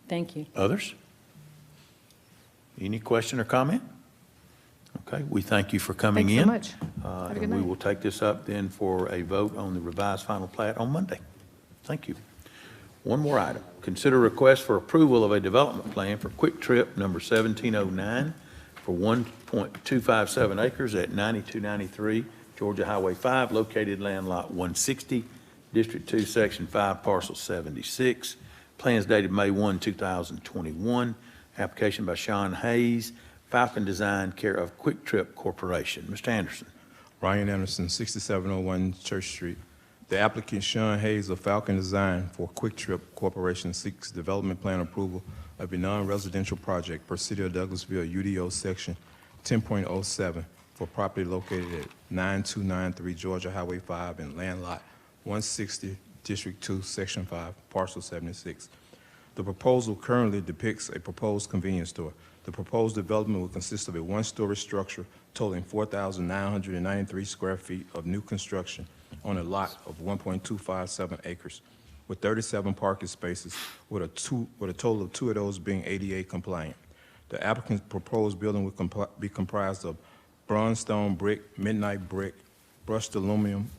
Thank you. Others? Any question or comment? Okay, we thank you for coming in. Thanks so much. Have a good And we night. will take this up then for a vote on the revised final plat on Monday. Thank you. One more item. Consider request for approval of a development plan for Quick Trip number 1709 for 1.257 acres at 9293 Georgia Highway 5, located land lot 160, District 2, Section 5, Parcel 76. Plans dated May 1, 2021. Application by Sean Hayes, Falcon Design, care of Quick Trip Corporation. Mr. Anderson. Ryan Anderson, 6701 Church Street. The applicant, Sean Hayes of Falcon Design for Quick Trip Corporation, seeks development plan approval of a non-residential project per City of Douglasville UDO Section 10.07 for property located at 9293 Georgia Highway 5 and land lot 160, District 2, Section 5, Parcel 76. The proposal currently depicts a proposed convenience store. The proposed development will consist of a 1-story structure totaling 4,993 square feet of new construction on a lot of 1.257 acres with 37 parking spaces, with a total of 2 of those being ADA compliant. The applicant's proposed building will be comprised of bronze stone brick, midnight brick, brushed aluminum,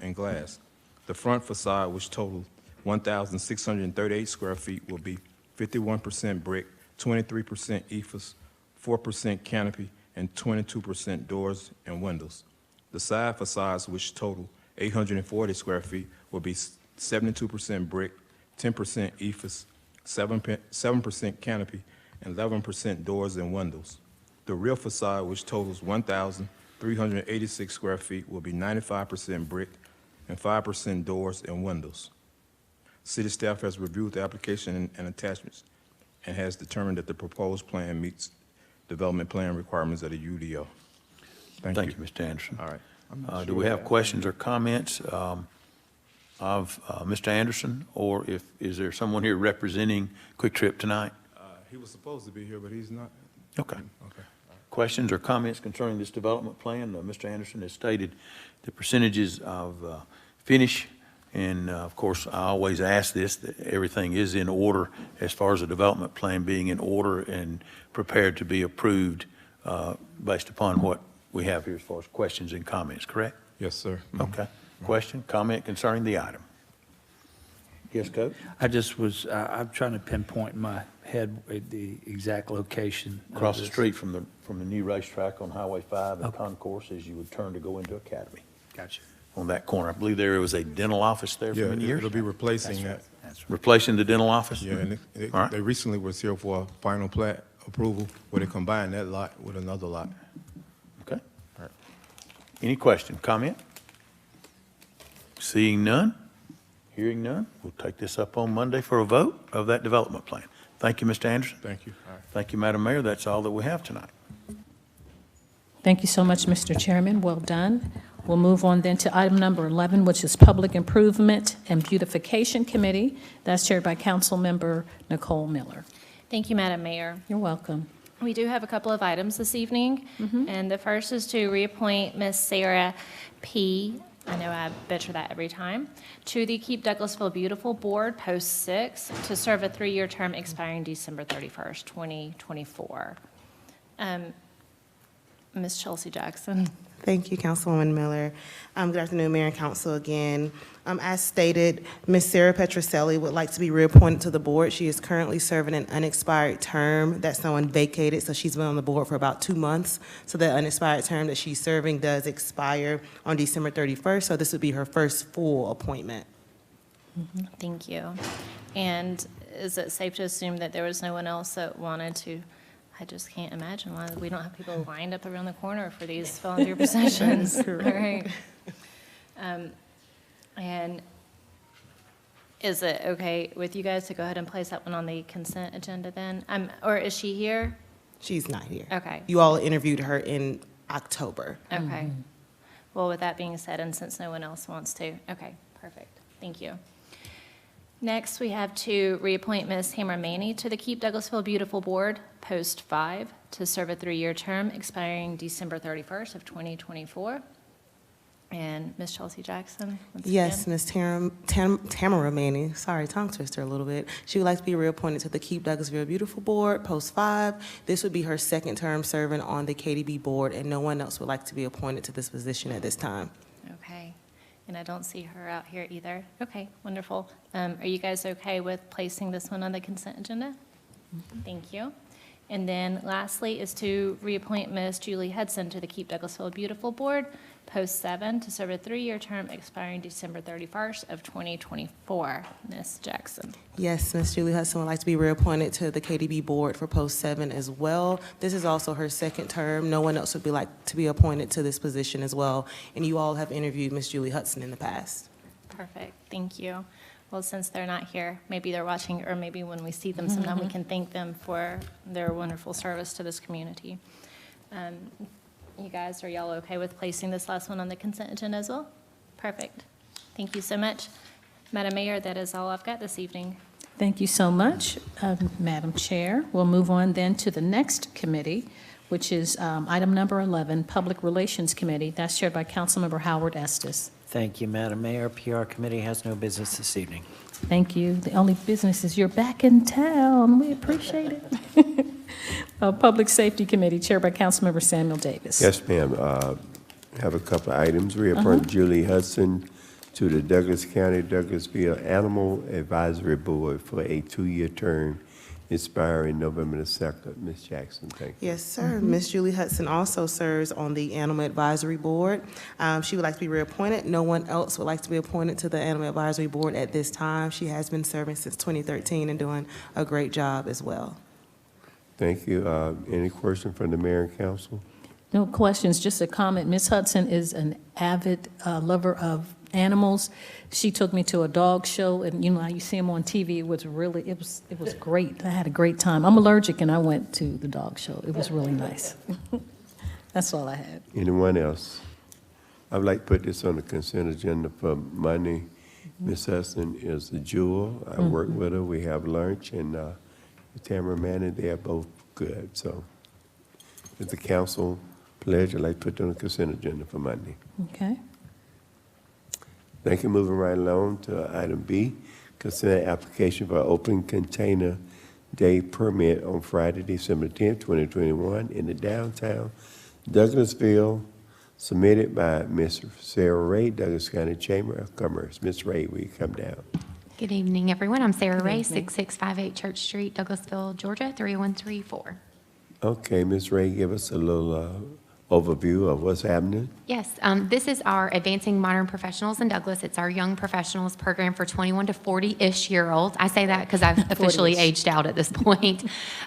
and glass. The front facade, which totals 1,638 square feet, will be 51% brick, 23% ephes, 4% canopy, and 22% doors and windows. The side facades, which total 840 square feet, will be 72% brick, 10% ephes, 7% canopy, and 11% doors and windows. The rear facade, which totals 1,386 square feet, will be 95% brick and 5% doors and windows. City staff has reviewed the application and attachments and has determined that the proposed plan meets development plan requirements of the UDO. Thank you, Mr. Anderson. All right. Do we have questions or comments of Mr. Anderson, or is there someone here representing Quick Trip tonight? He was supposed to be here, but he's not. Okay. Questions or comments concerning this development plan? Mr. Anderson has stated the percentages of finish, and of course, I always ask this, that everything is in order as far as the development plan being in order and prepared to be approved based upon what we have here as far as questions and comments, correct? Yes, sir. Okay. Question, comment concerning the item? Yes, Coach? I'm trying to pinpoint in my head the exact location. Across the street from the new racetrack on Highway 5 and Concourse as you would turn to go into Academy. Gotcha. on that corner. I believe there was a dental office there for Yeah, many years. it'll be replacing that. Replacing the dental office? Yeah, and All right. they recently was here for a final plat approval where they combined that lot with another lot. Okay. All right. Any question, comment? Seeing none, hearing none, we'll take this up on Monday for a vote of that development plan. Thank you, Mr. Anderson. Thank you. All right. Thank you, Madam Mayor. That's all that we have tonight. Thank you so much, Mr. Chairman. Well done. We'll move on then to item number 11, which is Public Improvement and Beautification Committee. That's chaired by Councilmember Nicole Miller. Thank you, Madam Mayor. You're welcome. We do have a couple of items this evening, and the first is to reappoint Miss Sarah P., I know I butcher that every time, to the Keep Douglasville Beautiful Board, Post 6, to serve a 3-year term expiring December 31st, 2024. Ms. Chelsea Jackson. Thank you, Councilwoman Miller. Good afternoon, Mayor and Council again. As stated, Ms. Sarah Petroselli would like to be reappointed to the board. She is currently serving an unexpired term that someone vacated, so she's been on the board for about 2 months. So that unexpired term that she's serving does expire on December 31st, so this would be her first full appointment. Thank you. And is it safe to assume that there was no one else that wanted to? I just can't imagine why we don't have people lined up around the corner for these volunteer positions. All right. And is it okay with you guys to go ahead and place that one on the consent agenda then? Or is she here? She's not here. Okay. You all interviewed her in October. Okay. Well, with that being said, and since no one else wants to, okay, perfect. Thank you. Next, we have to reappoint Ms. Hammer Maney to the Keep Douglasville Beautiful Board, Post 5, to serve a 3-year term expiring December 31st of 2024. And Ms. Chelsea Jackson? Yes, Ms. Tamara Manning, sorry, tongue twister a little bit. She would like to be reappointed to the Keep Douglasville Beautiful Board, Post 5. This would be her second term serving on the KDB board, and no one else would like to be appointed to this position at this time. Okay. And I don't see her out here either. Okay, wonderful. Are you guys okay with placing this one on the consent agenda? Thank you. And then lastly is to reappoint Ms. Julie Hudson to the Keep Douglasville Beautiful Board, Post 7, to serve a 3-year term expiring December 31st of 2024. Ms. Jackson. Yes, Ms. Julie Hudson would like to be reappointed to the KDB board for Post 7 as well. This is also her second term. No one else would like to be appointed to this position as well. And you all have interviewed Ms. Julie Hudson in the past. Perfect. Thank you. Well, since they're not here, maybe they're watching, or maybe when we see them sometime, we can thank them for their wonderful service to this community. You guys, are y'all okay with placing this last one on the consent agenda as well? Perfect. Thank you so much. Madam Mayor, that is all I've got this evening. Thank you so much, Madam Chair. We'll move on then to the next committee, which is item number 11, Public Relations Committee. That's chaired by Councilmember Howard Estes. Thank you, Madam Mayor. PR Committee has no business this evening. Thank you. The only business is you're back in town. We appreciate it. Public Safety Committee, chaired by Councilmember Samuel Davis. Yes, ma'am. Have a couple of items. Reappoint Julie Hudson to the Douglas County Douglasville Animal Advisory Board for a 2-year term expiring November the 2nd. Ms. Jackson, thank you. Yes, sir. Ms. Julie Hudson also serves on the Animal Advisory Board. She would like to be reappointed. No one else would like to be appointed to the Animal Advisory Board at this time. She has been serving since 2013 and doing a great job as well. Thank you. Any question from the mayor and council? No questions, just a comment. Ms. Hudson is an avid lover of animals. She took me to a dog show, and you know how you see them on TV. It was great. I had a great time. I'm allergic, and I went to the dog show. It was really nice. That's all I had. Anyone else? I would like to put this on the consent agenda for Monday. Ms. Hudson is a jewel. I work with her. We have lunch, and Tamara Manning, they are both good. So it's the council pledge. I'd like to put it on the consent agenda for Monday. Okay. Thank you. Moving right along to item B, consent application for open container day permit on Friday, December 10th, 2021 in the downtown Douglasville, submitted by Ms. Sarah Ray, Douglas County Chamber of Commerce. Ms. Ray, will you come down? Good evening, everyone. I'm Sarah Ray, 6658 Church Street, Douglasville, Georgia, 30134. Okay, Ms. Ray, give us a little overview of what's happening? Yes, this is our Advancing Modern Professionals in Douglas. It's our young professionals program for 21 to 40-ish-year-olds. I say that because I've officially aged out at this point.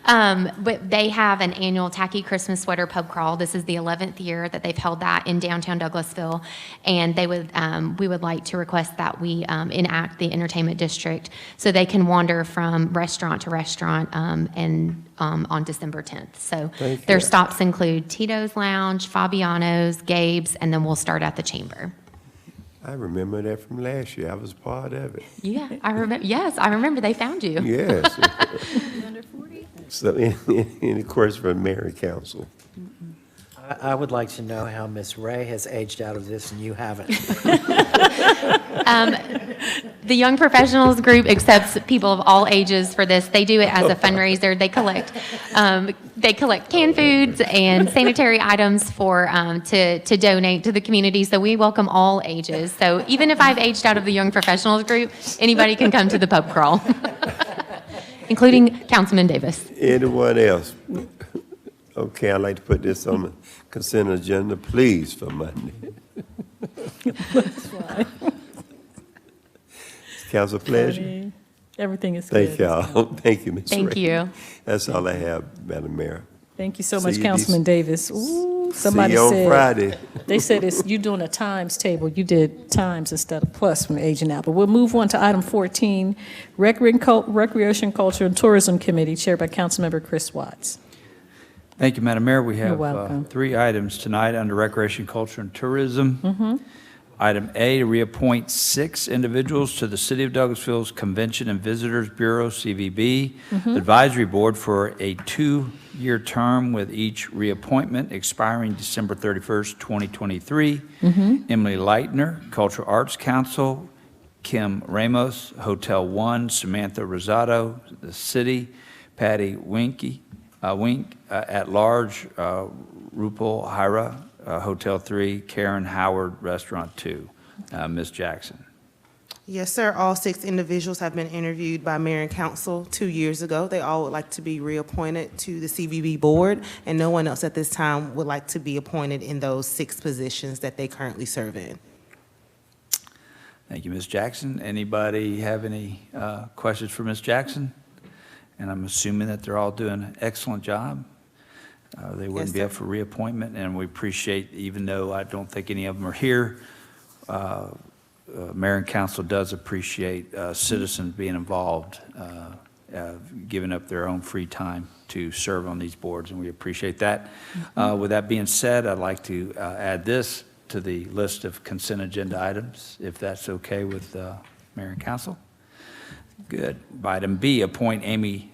But they have an annual Tacky Christmas Sweater Pub Crawl. This is the 11th year that they've held that in downtown Douglasville. And they would, we would like to request that we enact the entertainment district so they can wander from restaurant to restaurant on December 10th. So their stops include Tito's Lounge, Fabiano's, Gabe's, and then we'll start at the Chamber. I remember that from last year. I was part of it. Yeah, I remember. Yes, I remember they found you. Yes. Under 40? So, and of course, for Mayor and Council. I would like to know how Miss Ray has aged out of this and you haven't. The Young Professionals group accepts people of all ages for this. They do it as a fundraiser. They collect canned foods and sanitary items for to donate to the community. So we welcome all ages. So even if I've aged out of the Young Professionals group, anybody can come to the pub crawl, including Councilman Davis. Anyone else? Okay, I'd like to put this on the consent agenda, please, for Monday. Council pleasure? Everything is good. Thank y'all. Thank you, Ms. Thank Ray. you. That's all I have, Madam Mayor. Thank you so See much, you Councilman Davis. Ooh, somebody See you on said, Friday. They said you're doing a times table. You did times instead of plus from aging out. But we'll move on to item 14, Recreation, Culture, and Tourism Committee, chaired by Councilmember Chris Watts. Thank you, Madam Mayor. We You're have welcome. 3 items tonight under Recreation, Culture, and Tourism. Item A, to reappoint 6 individuals to the City of Douglasville's Convention and Visitors Bureau, CVB, Advisory Board for a 2-year term with each reappointment expiring December 31st, 2023. Emily Leitner, Cultural Arts Council, Kim Ramos, Hotel 1, Samantha Rosado, the City, Patty Wink at large, Rupal Hira, Hotel 3, Karen Howard, Restaurant 2. Ms. Jackson. Yes, sir. All 6 individuals have been interviewed by Mayor and Council 2 years ago. They all would like to be reappointed to the CVB board, and no one else at this time would like to be appointed in those 6 positions that they currently serve in. Thank you, Ms. Jackson. Anybody have any questions for Ms. Jackson? And I'm assuming that they're all doing an excellent job. They wouldn't be up for reappointment, and we appreciate, even though I don't think any of them are here, Mayor and Council does appreciate citizens being involved, giving up their own free time to serve on these boards, and we appreciate that. With that being said, I'd like to add this to the list of consent agenda items, if that's okay with Mayor and Council. Good. Item B, appoint Amy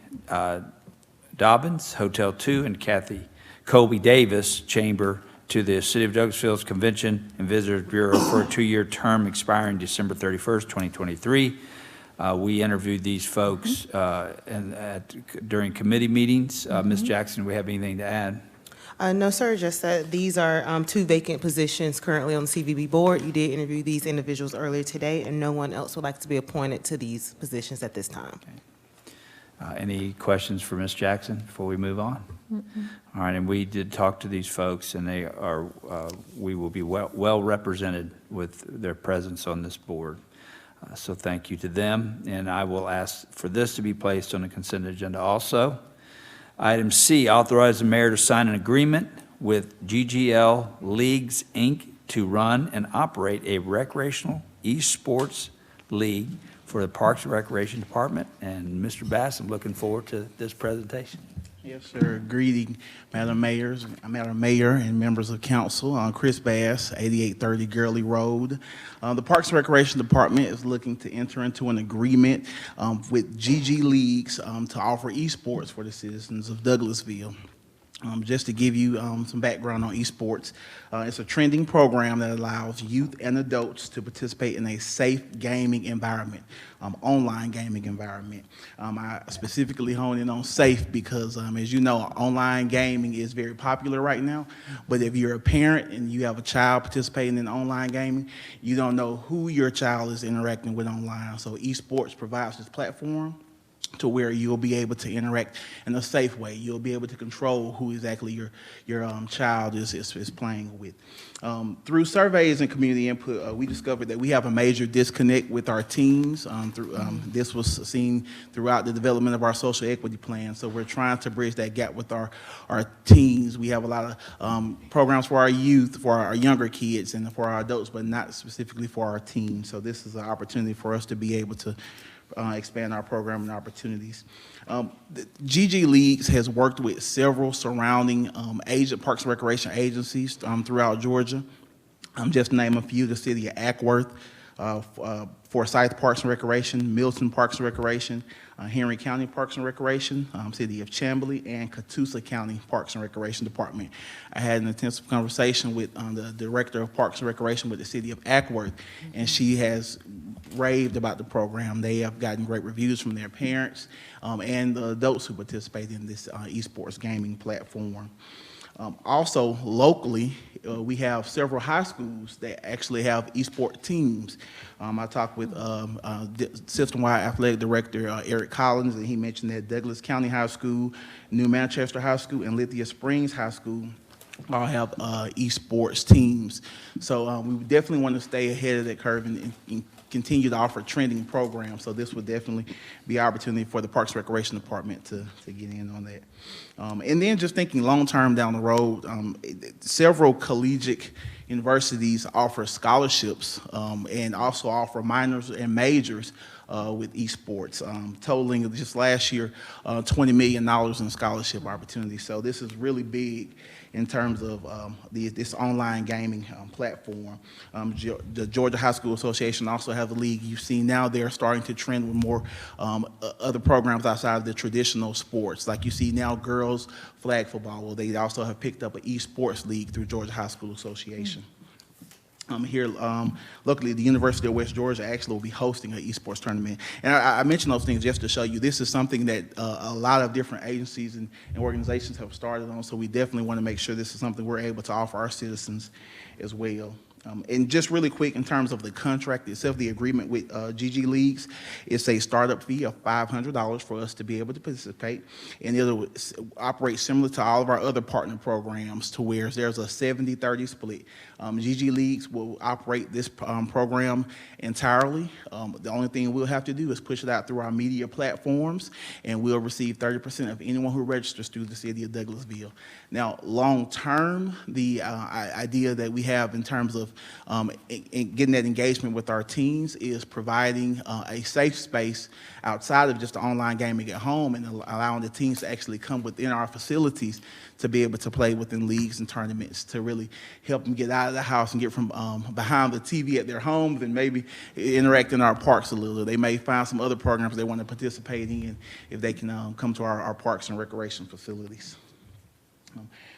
Dobbins, Hotel 2, and Kathy Colby Davis, Chamber, to the City of Douglasville's Convention and Visitors Bureau for a 2-year term expiring December 31st, 2023. We interviewed these folks during committee meetings. Ms. Jackson, do we have anything to add? No, sir, just that these are 2 vacant positions currently on the CVB board. You did interview these individuals earlier today, and no one else would like to be appointed to these positions at this time. Okay. Any questions for Ms. Jackson before we move on? All right, and we did talk to these folks, and they are, we will be well represented with their presence on this board. So thank you to them, and I will ask for this to be placed on the consent agenda also. Item C, authorize the mayor to sign an agreement with GGL Leagues, Inc. to run and operate a recreational esports league for the Parks and Recreation Department. And Mr. Bass, I'm looking forward to this presentation. Yes, sir. Greeting, Madam Mayor and members of council. Chris Bass, 8830 Gurley Road. The Parks and Recreation Department is looking to enter into an agreement with GG Leagues to offer esports for the citizens of Douglasville. Just to give you some background on esports, it's a trending program that allows youth and adults to participate in a safe gaming environment, online gaming environment. I specifically hone in on safe because, as you know, online gaming is very popular right now. But if you're a parent and you have a child participating in online gaming, you don't know who your child is interacting with online. So esports provides this platform to where you'll be able to interact in a safe way. You'll be able to control who exactly your child is playing with. Through surveys and community input, we discovered that we have a major disconnect with our teams. This was seen throughout the development of our social equity plan. So we're trying to bridge that gap with our teens. We have a lot of programs for our youth, for our younger kids, and for our adults, but not specifically for our teens. So this is an opportunity for us to be able to expand our program and opportunities. The GG Leagues has worked with several surrounding Parks and Recreation agencies throughout Georgia. Just to name a few: the city of Ackworth, Forsyth Parks and Recreation, Milton Parks and Recreation, Henry County Parks and Recreation, City of Chamblee, and Catoosa County Parks and Recreation Department. I had an intensive conversation with the Director of Parks and Recreation with the City of Ackworth, and she has raved about the program. They have gotten great reviews from their parents and the adults who participate in this esports gaming platform. Also, locally, we have several high schools that actually have esport teams. I talked with system-wide athletic director Eric Collins, and he mentioned that Douglas County High School, New Manchester High School, and Lithia Springs High School all have esports teams. So we definitely want to stay ahead of that curve and continue to offer trending programs. So this would definitely be an opportunity for the Parks and Recreation Department to get in on that. And then just thinking long-term down the road, several collegiate universities offer scholarships and also offer minors and majors with esports, totaling just last year $20 million in scholarship opportunities. So this is really big in terms of this online gaming platform. The Georgia High School Association also has a league. You see now they're starting to trend with more other programs outside of the traditional sports. Like you see now girls flag football. Well, they also have picked up an esports league through Georgia High School Association. Here locally, the University of West Georgia actually will be hosting an esports tournament. And I mention those things just to show you this is something that a lot of different agencies and organizations have started on, so we definitely want to make sure this is something we're able to offer our citizens as well. And just really quick, in terms of the contract itself, the agreement with GG Leagues, it's a startup fee of $500 for us to be able to participate, and it'll operate similar to all of our other partner programs, to where there's a 70-30 split. GG Leagues will operate this program entirely. The only thing we'll have to do is push it out through our media platforms, and we'll receive 30% of anyone who registers through the city of Douglasville. Now, long term, the idea that we have in terms of in getting that engagement with our teens is providing a safe space outside of just the online gaming at home, and allowing the teens to actually come within our facilities to be able to play within leagues and tournaments, to really help them get out of the house and get from behind the TV at their homes and maybe interact in our parks a little. They may find some other programs they want to participate in if they can come to our parks and recreation facilities.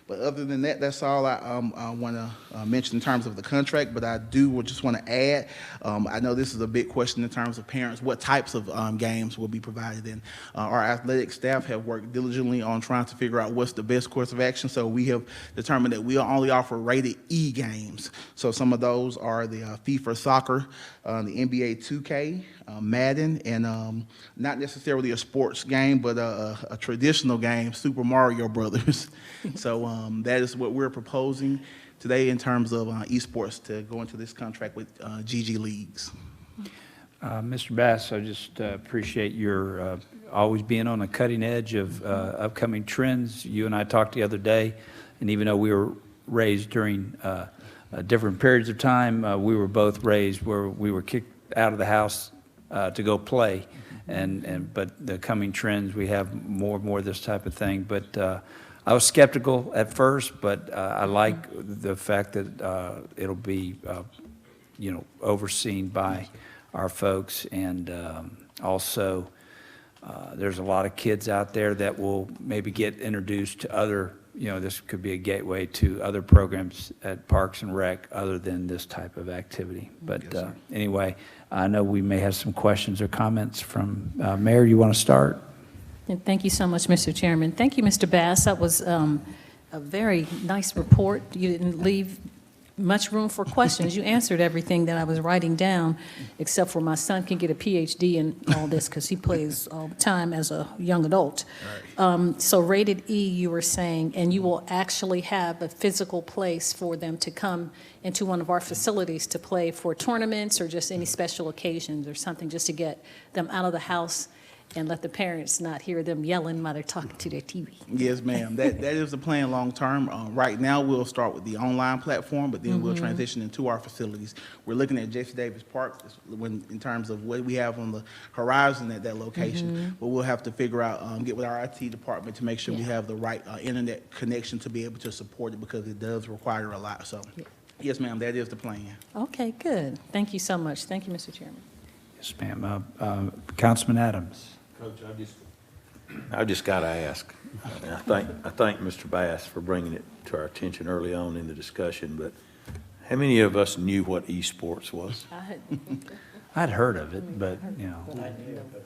But other than that, that's all I want to mention in terms of the contract. But I just want to add, I know this is a big question in terms of parents, what types of games will be provided. And our athletic staff have worked diligently on trying to figure out what's the best course of action. So we have determined that we'll only offer rated E games. So some of those are the FIFA soccer, the NBA 2K, Madden, and not necessarily a sports game, but a traditional game, Super Mario Brothers. So that is what we're proposing today in terms of esports to go into this contract with GG Leagues. Mr. Bass, I just appreciate your always being on the cutting edge of upcoming trends. You and I talked the other day, and even though we were raised during different periods of time, we were both raised where we were kicked out of the house to go play. But the coming trends, we have more and more of this type of thing. But I was skeptical at first, but I like the fact that it'll be, overseen by our folks. And also, there's a lot of kids out there that will maybe get introduced to other, this could be a gateway to other programs at Parks and Rec other than this type of activity. But anyway, I know we may have some questions or comments from Mayor. You want to start? And thank you so much, Mr. Chairman. Thank you, Mr. Bass. That was a very nice report. You didn't leave much room for questions. You answered everything that I was writing down, except for my son can get a PhD in all this because he plays all the time as a young adult. So rated E, you were saying, and you will actually have a physical place for them to come into one of our facilities to play for tournaments or just any special occasions or something, just to get them out of the house and let the parents not hear them yelling while they're talking to their TV. Yes, ma'am. That is the plan long term. Right now, we'll start with the online platform, but then we'll transition into our facilities. We're looking at Jesse Davis Park in terms of what we have on the horizon at that location. But we'll have to figure out, get with our IT department to make sure we have the right internet connection to be able to support it, because it does require a lot. So, yes, ma'am, that is the plan. Okay, good. Thank you so much. Thank you, Mr. Chairman. Yes, ma'am. Councilman Adams. Coach, I just got to ask. I thank Mr. Bass for bringing it to our attention early on in the discussion, but how many of us knew what esports was? I'd heard of it, but, you know,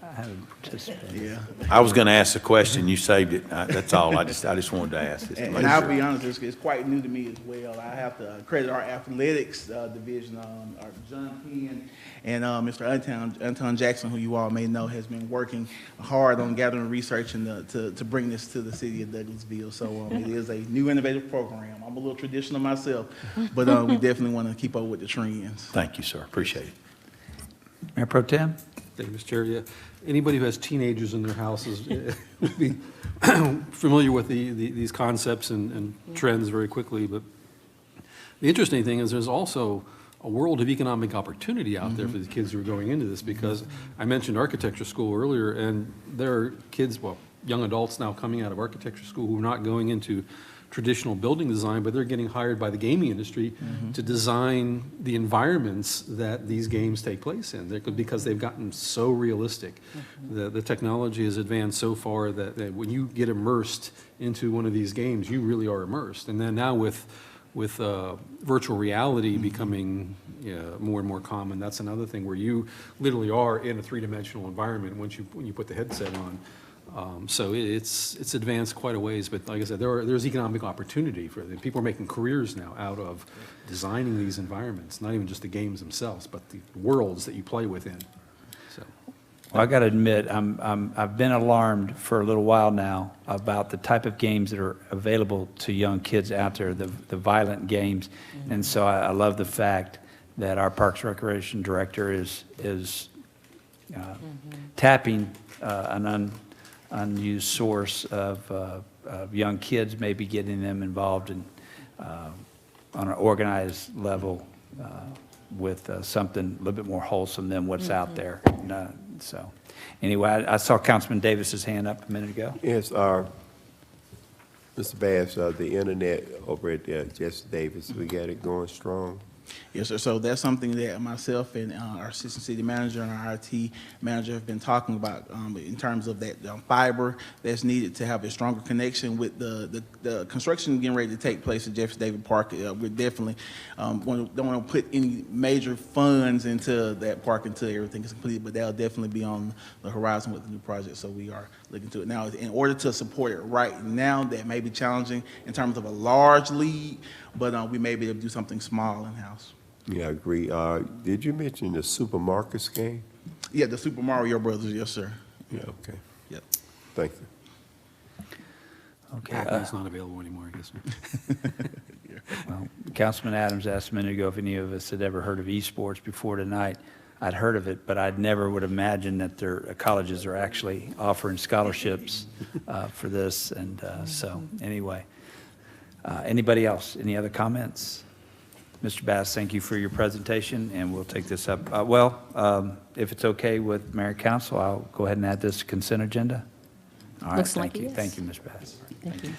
I haven't participated. Yeah. I was going to ask the question. You saved it. That's all. I just wanted to ask. And I'll be honest, it's quite new to me as well. I have to credit our athletics division, our John Penn and Mr. Anton Jackson, who you all may know, has been working hard on gathering research and to bring this to the city of Douglasville. So it is a new innovative program. I'm a little traditional myself, but we definitely want to keep up with the trends. Thank you, sir. Appreciate it. Mayor Pro Tem? Thank you, Mr. Chair. Yeah. Anybody who has teenagers in their houses would be familiar with these concepts and trends very quickly. But the interesting thing is there's also a world of economic opportunity out there for the kids who are going into this, because I mentioned architecture school earlier, and there are kids, well, young adults now coming out of architecture school who are not going into traditional building design, but they're getting hired by the gaming industry to design the environments that these games take place in, because they've gotten so realistic. The technology has advanced so far that when you get immersed into one of these games, you really are immersed. And then now with virtual reality becoming more and more common, that's another thing where you literally are in a three-dimensional environment when you put the headset on. So it's advanced quite a ways, but like I said, there's economic opportunity for them. People are making careers now out of designing these environments, not even just the games themselves, but the worlds that you play within. So, well, I got to admit, I've been alarmed for a little while now about the type of games that are available to young kids out there, the violent games, and so I love the fact that our Parks and Recreation Director is tapping an unused source of young kids, maybe getting them involved in, on an organized level with something a little bit more wholesome than what's out there. So anyway, I saw Councilman Davis's hand up a minute ago. Yes, Mr. Bass, the internet over at Jesse Davis, we got it going strong. Yes, sir. So that's something that myself and our assistant city manager and our IT manager have been talking about in terms of that fiber that's needed to have a stronger connection with the construction getting ready to take place at Jefferson Davis Park. We're definitely don't want to put any major funds into that park until everything is completed, but that'll definitely be on the horizon with the new project. So we are looking to it now. In order to support it right now, that may be challenging in terms of a large lead, but we may be able to do something small in-house. Yeah, I agree. Did you mention the Super Marcus game? Yeah, the Super Mario Brothers, yes, sir. Yeah, okay. Yep. Thank you. Okay. it's not available anymore, I guess. Well, Councilman Adams asked a minute ago if any of us had ever heard of esports before tonight. I'd heard of it, but I'd never would imagine that their colleges are actually offering scholarships for this. And so anyway, anybody else? Any other comments? Mr. Bass, thank you for your presentation, and we'll take this up. If it's okay with Mayor and Council, I'll go ahead and add this to consent agenda. All right, Looks thank like you. yes. Thank you, Ms. Bass. Thank you.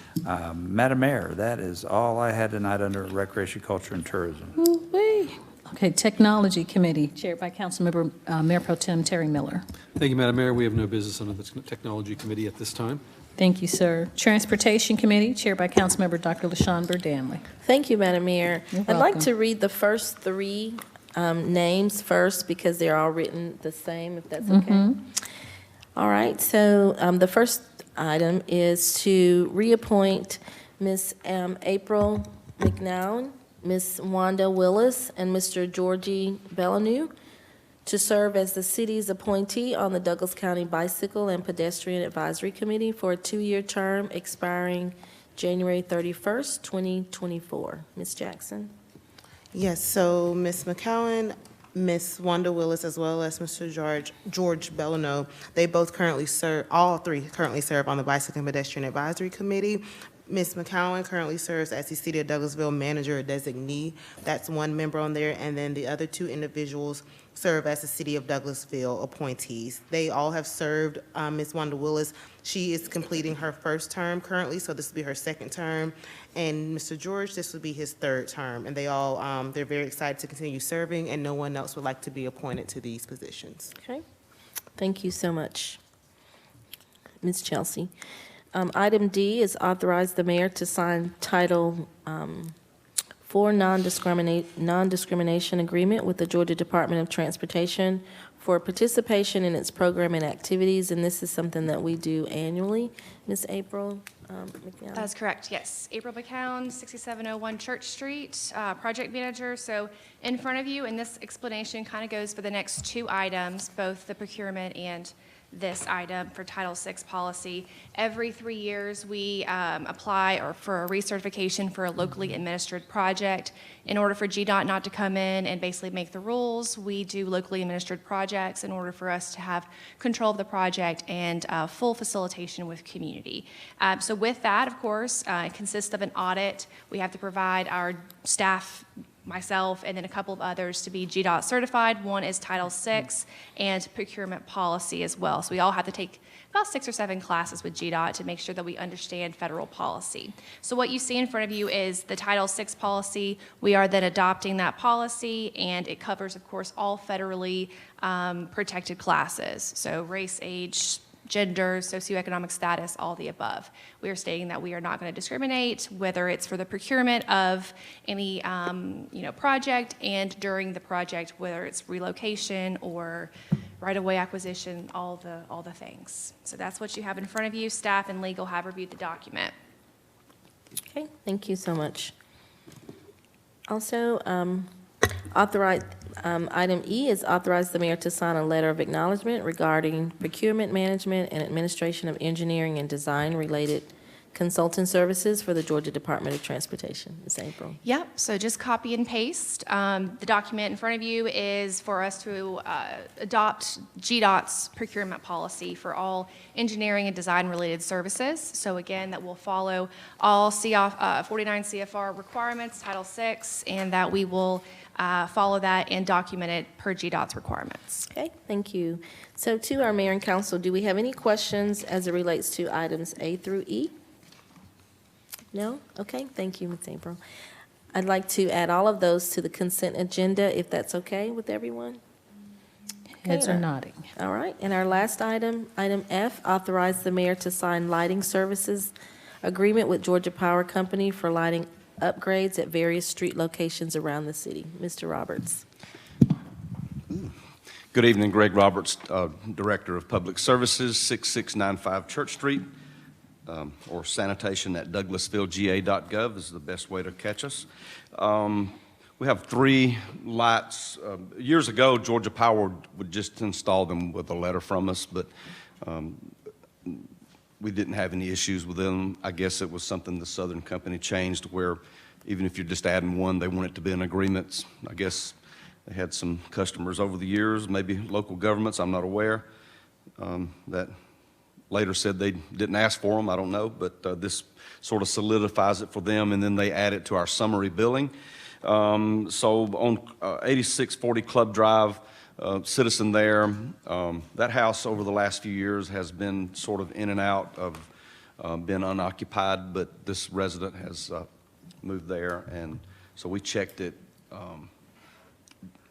Madam Mayor, that is all I had tonight under Recreation, Culture, and Tourism. Ooh-wee. Okay, Technology Committee, chaired by Councilmember Mayor Pro Tem Terry Miller. Thank you, Madam Mayor. We have no business under the Technology Committee at this time. Thank you, sir. Transportation Committee, chaired by Councilmember Dr. LaShun Burr Danley. Thank you, Madam Mayor. You're I'd like welcome. to read the first three names first because they're all written the same, if that's okay. All right, so the first item is to reappoint Ms. April Ms. Wanda Willis and Mr. Georgie Bellanu to serve as the city's appointee on the Douglas County Bicycle and Pedestrian Advisory Committee for a 2-year term expiring January 31st, 2024. Ms. Jackson. Yes, so Ms. McCowan, Ms. Wanda Willis, as well as Mr. George Bellano, they both currently serve, all three currently serve on the Bicycle and Pedestrian Advisory Committee. Ms. McCowan currently serves as the City of Douglasville Manager or Designee. That's one member on there, and then the other 2 individuals serve as the City of Douglasville appointees. They all have served. Ms. Wanda Willis, she is completing her 1st term currently, so this will be her 2nd term. And Mr. George, this will be his 3rd term. And they all, they're very excited to continue serving, and no one else would like to be appointed to these positions. Okay. Thank you so much. Ms. Chelsea. Item D is authorize the mayor to sign Title 4 Non-Discrimination Agreement with the Georgia Department of Transportation for participation in its program and activities, and this is something that we do annually. Ms. April McNally. That's correct, yes. April McCown, 6701 Church Street, project manager. So in front of you, and this explanation kind of goes for the next 2 items, both the procurement and this item for Title VI policy. Every 3 years, we apply for a recertification for a locally administered project. In order for GDOT not to come in and basically make the rules, we do locally administered projects in order for us to have control of the project and full facilitation with community. So with that, of course, it consists of an audit. We have to provide our staff, myself, and then a couple of others to be GDOT certified. One is Title VI and procurement policy as well. So we all have to take about 6 or 7 classes with GDOT to make sure that we understand federal policy. So what you see in front of you is the Title VI policy. We are then adopting that policy, and it covers, of course, all federally protected classes. So race, age, gender, socioeconomic status, all the above. We are stating that we are not going to discriminate, whether it's for the procurement of any project and during the project, whether it's relocation or right-of-way acquisition, all the things. So that's what you have in front of you. Staff and legal have reviewed the document. Okay, thank you so much. Also, item E is authorize the mayor to sign a letter of acknowledgement regarding procurement, management, and administration of engineering and design-related consulting services for the Georgia Department of Transportation. Ms. April. Yep, so just copy and paste. The document in front of you is for us to adopt GDOT's procurement policy for all engineering and design-related services. So again, that will follow all 49 CFR requirements, Title VI, and that we will follow that and document it per GDOT's requirements. Okay, thank you. So to our mayor and council, do we have any questions as it relates to items A through E? No? Okay, thank you, Ms. April. I'd like to add all of those to the consent agenda, if that's okay with everyone. Heads are nodding. All right, and our last item, item F, authorize the mayor to sign lighting services agreement with Georgia Power Company for lighting upgrades at various street locations around the city. Mr. Roberts. Good evening, Greg Roberts, Director of Public Services, 6695 Church Street, or sanitation at douglasvillega.gov is the best way to catch us. We have 3 lights. Years ago, Georgia Power would just install them with a letter from us, but we didn't have any issues with them. I guess it was something the Southern Company changed where even if you're just adding one, they want it to be in agreements. I guess they had some customers over the years, maybe local governments, I'm not aware, that later said they didn't ask for them, I don't know, but this sort of solidifies it for them, and then they add it to our summary billing. So on 8640 Club Drive, citizen there, that house over the last few years has been sort of in and out of, been unoccupied, but this resident has moved there, and so we checked it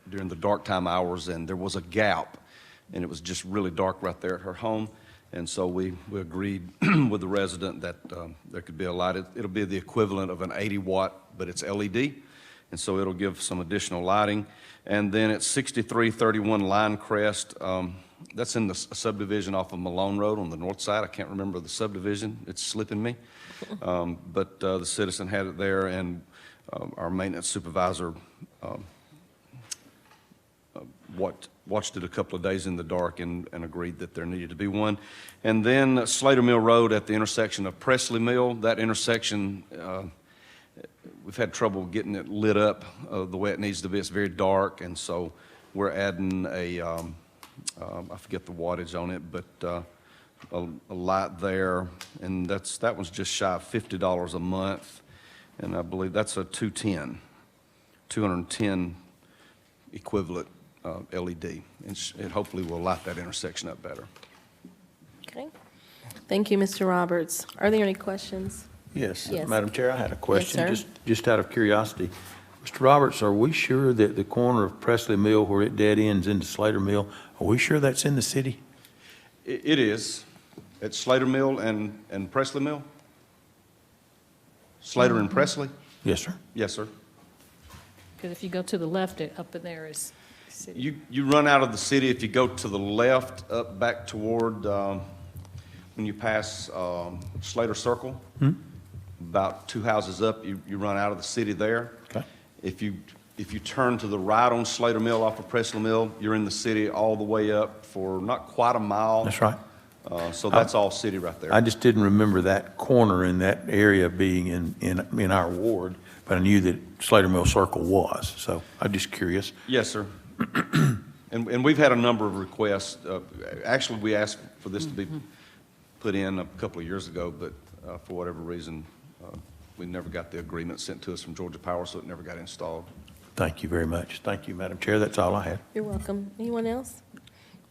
during the dark time hours, and there was a gap, and it was just really dark right there at her home. And so we agreed with the resident that there could be a light. It'll be the equivalent of an 80-watt, but it's LED, and so it'll give some additional lighting. And then at 6331 Line Crest, that's in the subdivision off of Malone Road on the north side. I can't remember the subdivision. It's slipping me. But the citizen had it there, and our maintenance supervisor watched it a couple of days in the dark and agreed that there needed to be one. And then Slater Mill Road at the intersection of Presley Mill, that intersection, we've had trouble getting it lit up the way it needs to be. It's very dark, and so we're adding I forget the wattage on it, but a light there, and that one's just shy of $50 a month, and I believe that's a 210 equivalent LED, and it hopefully will light that intersection up better. Okay. Thank you, Mr. Roberts. Are there any questions? Yes, Yes. Madam Chair, I had a question, Yes, sir. just out of curiosity. Mr. Roberts, are we sure that the corner of Presley Mill where it dead ends into Slater Mill, are we sure that's in the city? It is. It's Slater Mill and Presley Mill? Slater and Presley? Yes, sir. Yes, sir. Because if you go to the left, up in there is city. You run out of the city if you go to the left, up back toward, when you pass Slater Circle, about 2 houses up, you run out of the city there. Okay. If you turn to the right on Slater Mill off of Presley Mill, you're in the city all the way up for not quite a mile. That's right. So that's all city right there. I just didn't remember that corner in that area being in our ward, but I knew that Slater Mill Circle was, so I'm just curious. Yes, sir. And we've had a number of requests. Actually, we asked for this to be put in a couple of years ago, but for whatever reason, we never got the agreement sent to us from Georgia Power, so it never got installed. Thank you very much. Thank you, Madam Chair. That's all I had. You're welcome. Anyone else?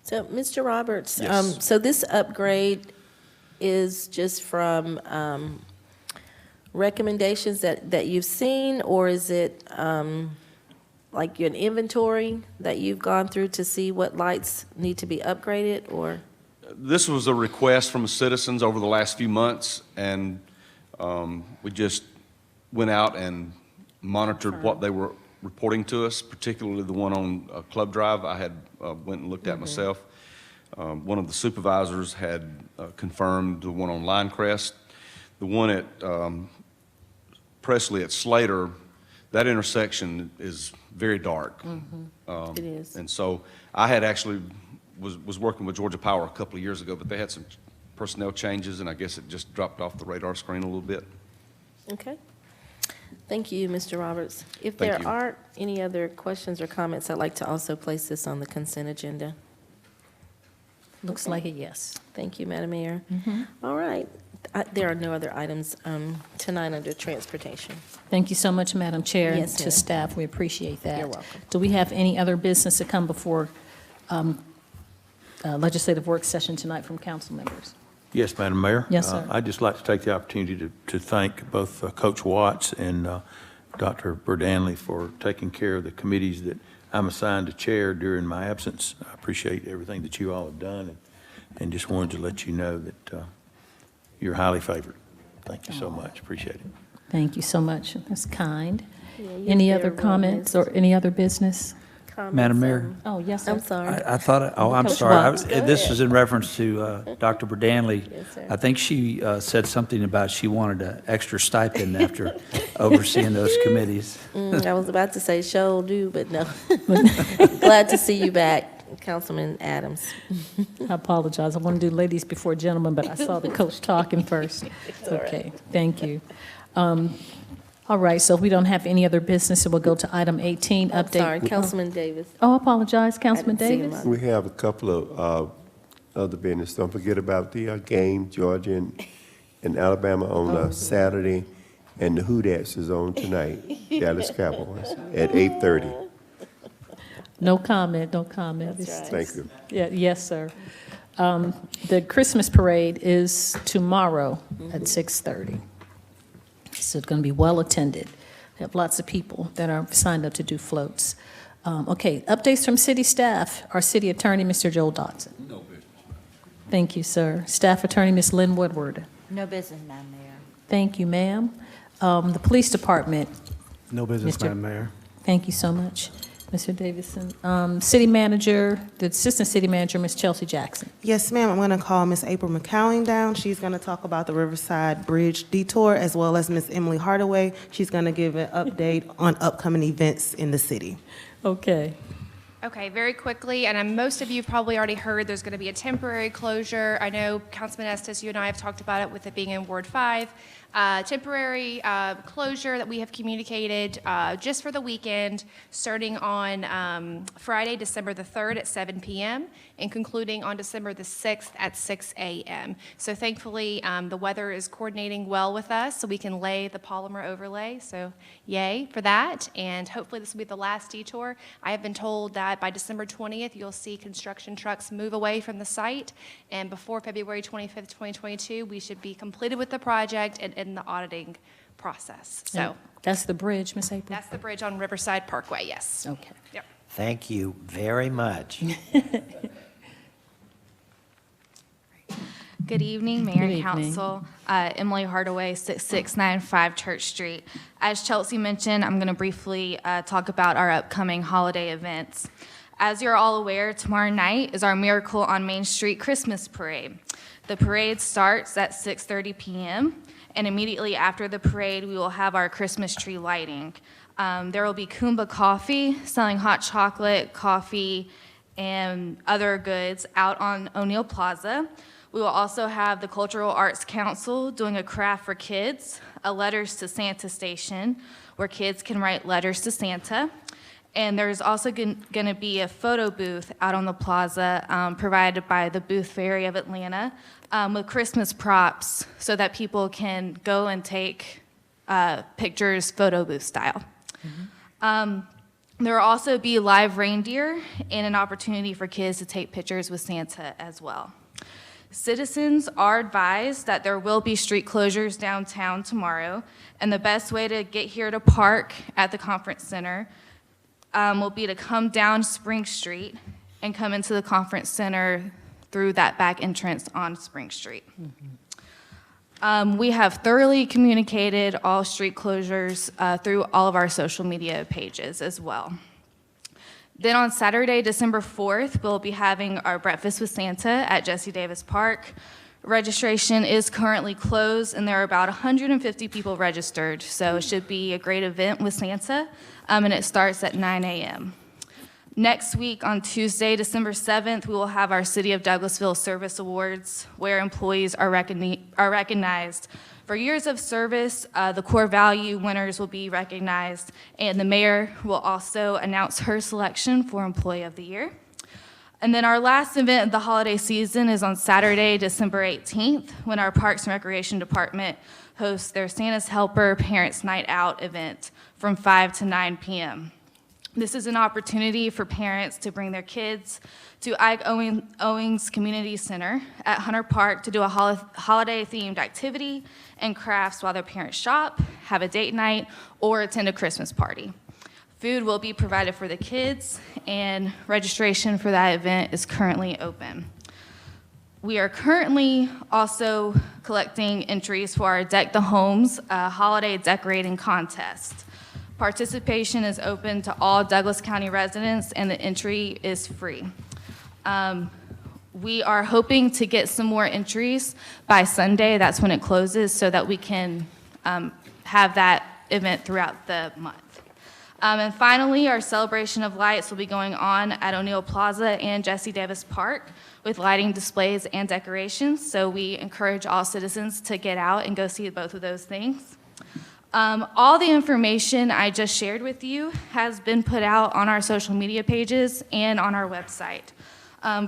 So, Mr. Roberts, Yes. so this upgrade is just from recommendations that you've seen, or is it like an inventory that you've gone through to see what lights need to be upgraded, or? This was a request from the citizens over the last few months, and we just went out and monitored what they were reporting to us, particularly the one on Club Drive. I had went and looked at myself. One of the supervisors had confirmed the one on Linecrest. The one at Presley at Slater, that intersection is very dark. It is. And so I had actually was working with Georgia Power a couple of years ago, but they had some personnel changes, and I guess it just dropped off the radar screen a little bit. Okay. Thank you, Mr. Roberts. If Thank there you. aren't any other questions or comments, I'd like to also place this on the consent agenda. Looks like a yes. Thank you, Madam Mayor. All right. There are no other items tonight under transportation. Thank you so much, Madam Chair. Yes, To ma'am. staff, we appreciate that. You're welcome. Do we have any other business to come before legislative work session tonight from council members? Yes, Madam Mayor. Yes, sir. I'd just like to take the opportunity to thank both Coach Watts and Dr. Burr Danley for taking care of the committees that I'm assigned to chair during my absence. I appreciate everything that you all have done, and just wanted to let you know that you're highly favored. Thank you so much. Appreciate it. Thank you so much. That's kind. Yeah, Any you're other very comments well or any other business? Comments, Madam Mayor? Oh, yes, sir. I'm sorry. I thought, I'm Coach sorry. Watts, go This ahead. is in reference to Dr. Berdanley. Yes, sir. I think she said something about she wanted an extra stipend after overseeing those committees. I was about to say show do, but no. Glad to see you back, Councilman Adams. I apologize. I want to do ladies before gentlemen, but I saw the coach talking first. all right. Okay, thank you. All right, so if we don't have any other business, we'll go to item 18, I'm update. sorry, Councilman Davis. Oh, I apologize, Councilman I didn't see him Davis. on. We have a couple of other business. Don't forget about the game, Georgia and Alabama on Saturday, and the Hoodats is on tonight, Dallas Cowboys, at 8:30. No comment, no comment. That's It's- right. Thank you. Yeah, yes, sir. The Christmas parade is tomorrow at 6:30. So it's going to be well-attended. We have lots of people that are signed up to do floats. Okay, updates from city staff. Our city attorney, Mr. Joel Dodson. No business. Thank you, sir. Staff attorney, Ms. Lynn Woodward. No business, Madam Mayor. Thank you, ma'am. The police department. No business, Mr. Madam Mayor. Thank you so much. Mr. Davidson. City Manager, the Assistant City Manager, Ms. Chelsea Jackson. Yes, ma'am. I'm going to call Miss April McCowing down. She's going to talk about the Riverside Bridge detour, as well as Miss Emily Hardaway. She's going to give an update on upcoming events in the city. Okay. Okay, very quickly, and most of you probably already heard there's going to be a temporary closure. I know, Councilman Estes, you and I have talked about it with it being in Ward 5. Temporary closure that we have communicated just for the weekend, starting on Friday, December the 3rd at 7 p.m. and concluding on December the 6th at 6 a.m. So thankfully, the weather is coordinating well with us, so we can lay the polymer overlay. So yay for that, and hopefully this will be the last detour. I have been told that by December 20th, you'll see construction trucks move away from the site, and before February 25th, 2022, we should be completed with the project and in the auditing process. So that's the bridge, Ms. April? that's the bridge on Riverside Parkway, yes. Okay. Yep. Thank you very much. Good evening, Mayor and Council. Emily Hardaway, 6695 Church Street. As Chelsea mentioned, I'm going to briefly talk about our upcoming holiday events. As you're all aware, tomorrow night is our Miracle on Main Street Christmas Parade. The parade starts at 6:30 p.m., and immediately after the parade, we will have our Christmas tree lighting. There will be Kumba Coffee selling hot chocolate, coffee, and other goods out on O'Neill Plaza. We will also have the Cultural Arts Council doing a craft for kids, a Letters to Santa station, where kids can write letters to Santa. And there's also going to be a photo booth out on the plaza provided by the Booth Ferry of Atlanta with Christmas props so that people can go and take pictures photo booth style. Mm-hmm. There will also be live reindeer and an opportunity for kids to take pictures with Santa as well. Citizens are advised that there will be street closures downtown tomorrow, and the best way to get here to park at the conference center will be to come down Spring Street and come into the conference center through that back entrance on Spring Street. Mm-hmm. We have thoroughly communicated all street closures through all of our social media pages as well. Then on Saturday, December 4th, we'll be having our Breakfast with Santa at Jesse Davis Park. Registration is currently closed, and there are about 150 people registered, so it should be a great event with Santa, and it starts at 9 a.m. Next week, on Tuesday, December 7th, we will have our City of Douglasville Service Awards, where employees are recognized for years of service. The core value winners will be recognized, and the mayor will also announce her selection for Employee of the Year. And then our last event of the holiday season is on Saturday, December 18th, when our Parks and Recreation Department hosts their Santa's Helper Parents Night Out event from 5 to 9 p.m. This is an opportunity for parents to bring their kids to Ike Owings Community Center at Hunter Park to do a holiday-themed activity and crafts while their parents shop, have a date night, or attend a Christmas party. Food will be provided for the kids, and registration for that event is currently open. We are currently also collecting entries for our Deck the Homes holiday decorating contest. Participation is open to all Douglas County residents, and the entry is free. We are hoping to get some more entries by Sunday. That's when it closes, so that we can have that event throughout the month. And finally, our celebration of lights will be going on at O'Neill Plaza and Jesse Davis Park with lighting displays and decorations. So we encourage all citizens to get out and go see both of those things. All the information I just shared with you has been put out on our social media pages and on our website.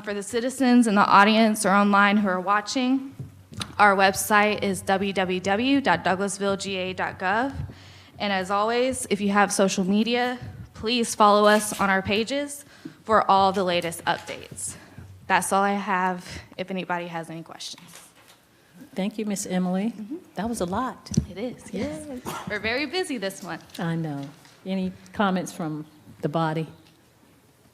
For the citizens in the audience or online who are watching, our website is www.douglasvillega.gov. And as always, if you have social media, please follow us on our pages for all the latest updates. That's all I have, if anybody has any questions. Thank you, Miss Emily. Mm-hmm. That was a lot. It is, yes. We're very busy this month. I know. Any comments from the body?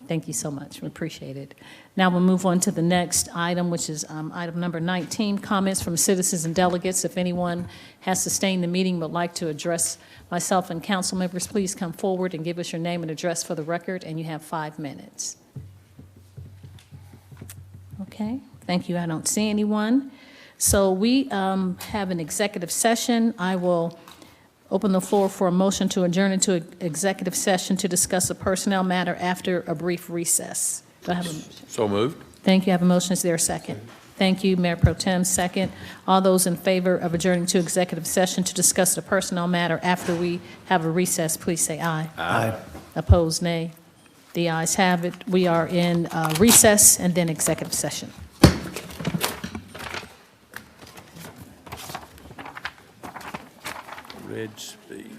Thank you so much. We appreciate it. Now we'll move on to the next item, which is item number 19, comments from citizens and delegates. If anyone has sustained the meeting but would like to address myself and council members, please come forward and give us your name and address for the record, and you have 5 minutes. Okay, thank you. I don't see anyone. So we have an executive session. I will open the floor for a motion to adjourn into executive session to discuss a personnel matter after a brief recess. Do I have a motion? So moved. Thank you. I have a motion. Is there a second? Thank you, Mayor Pro Tem. Second. All those in favor of adjourning to executive session to discuss the personnel matter after we have a recess, please say aye. Aye. Opposed, nay. The ayes have it. We are in recess and then executive session. Red speed.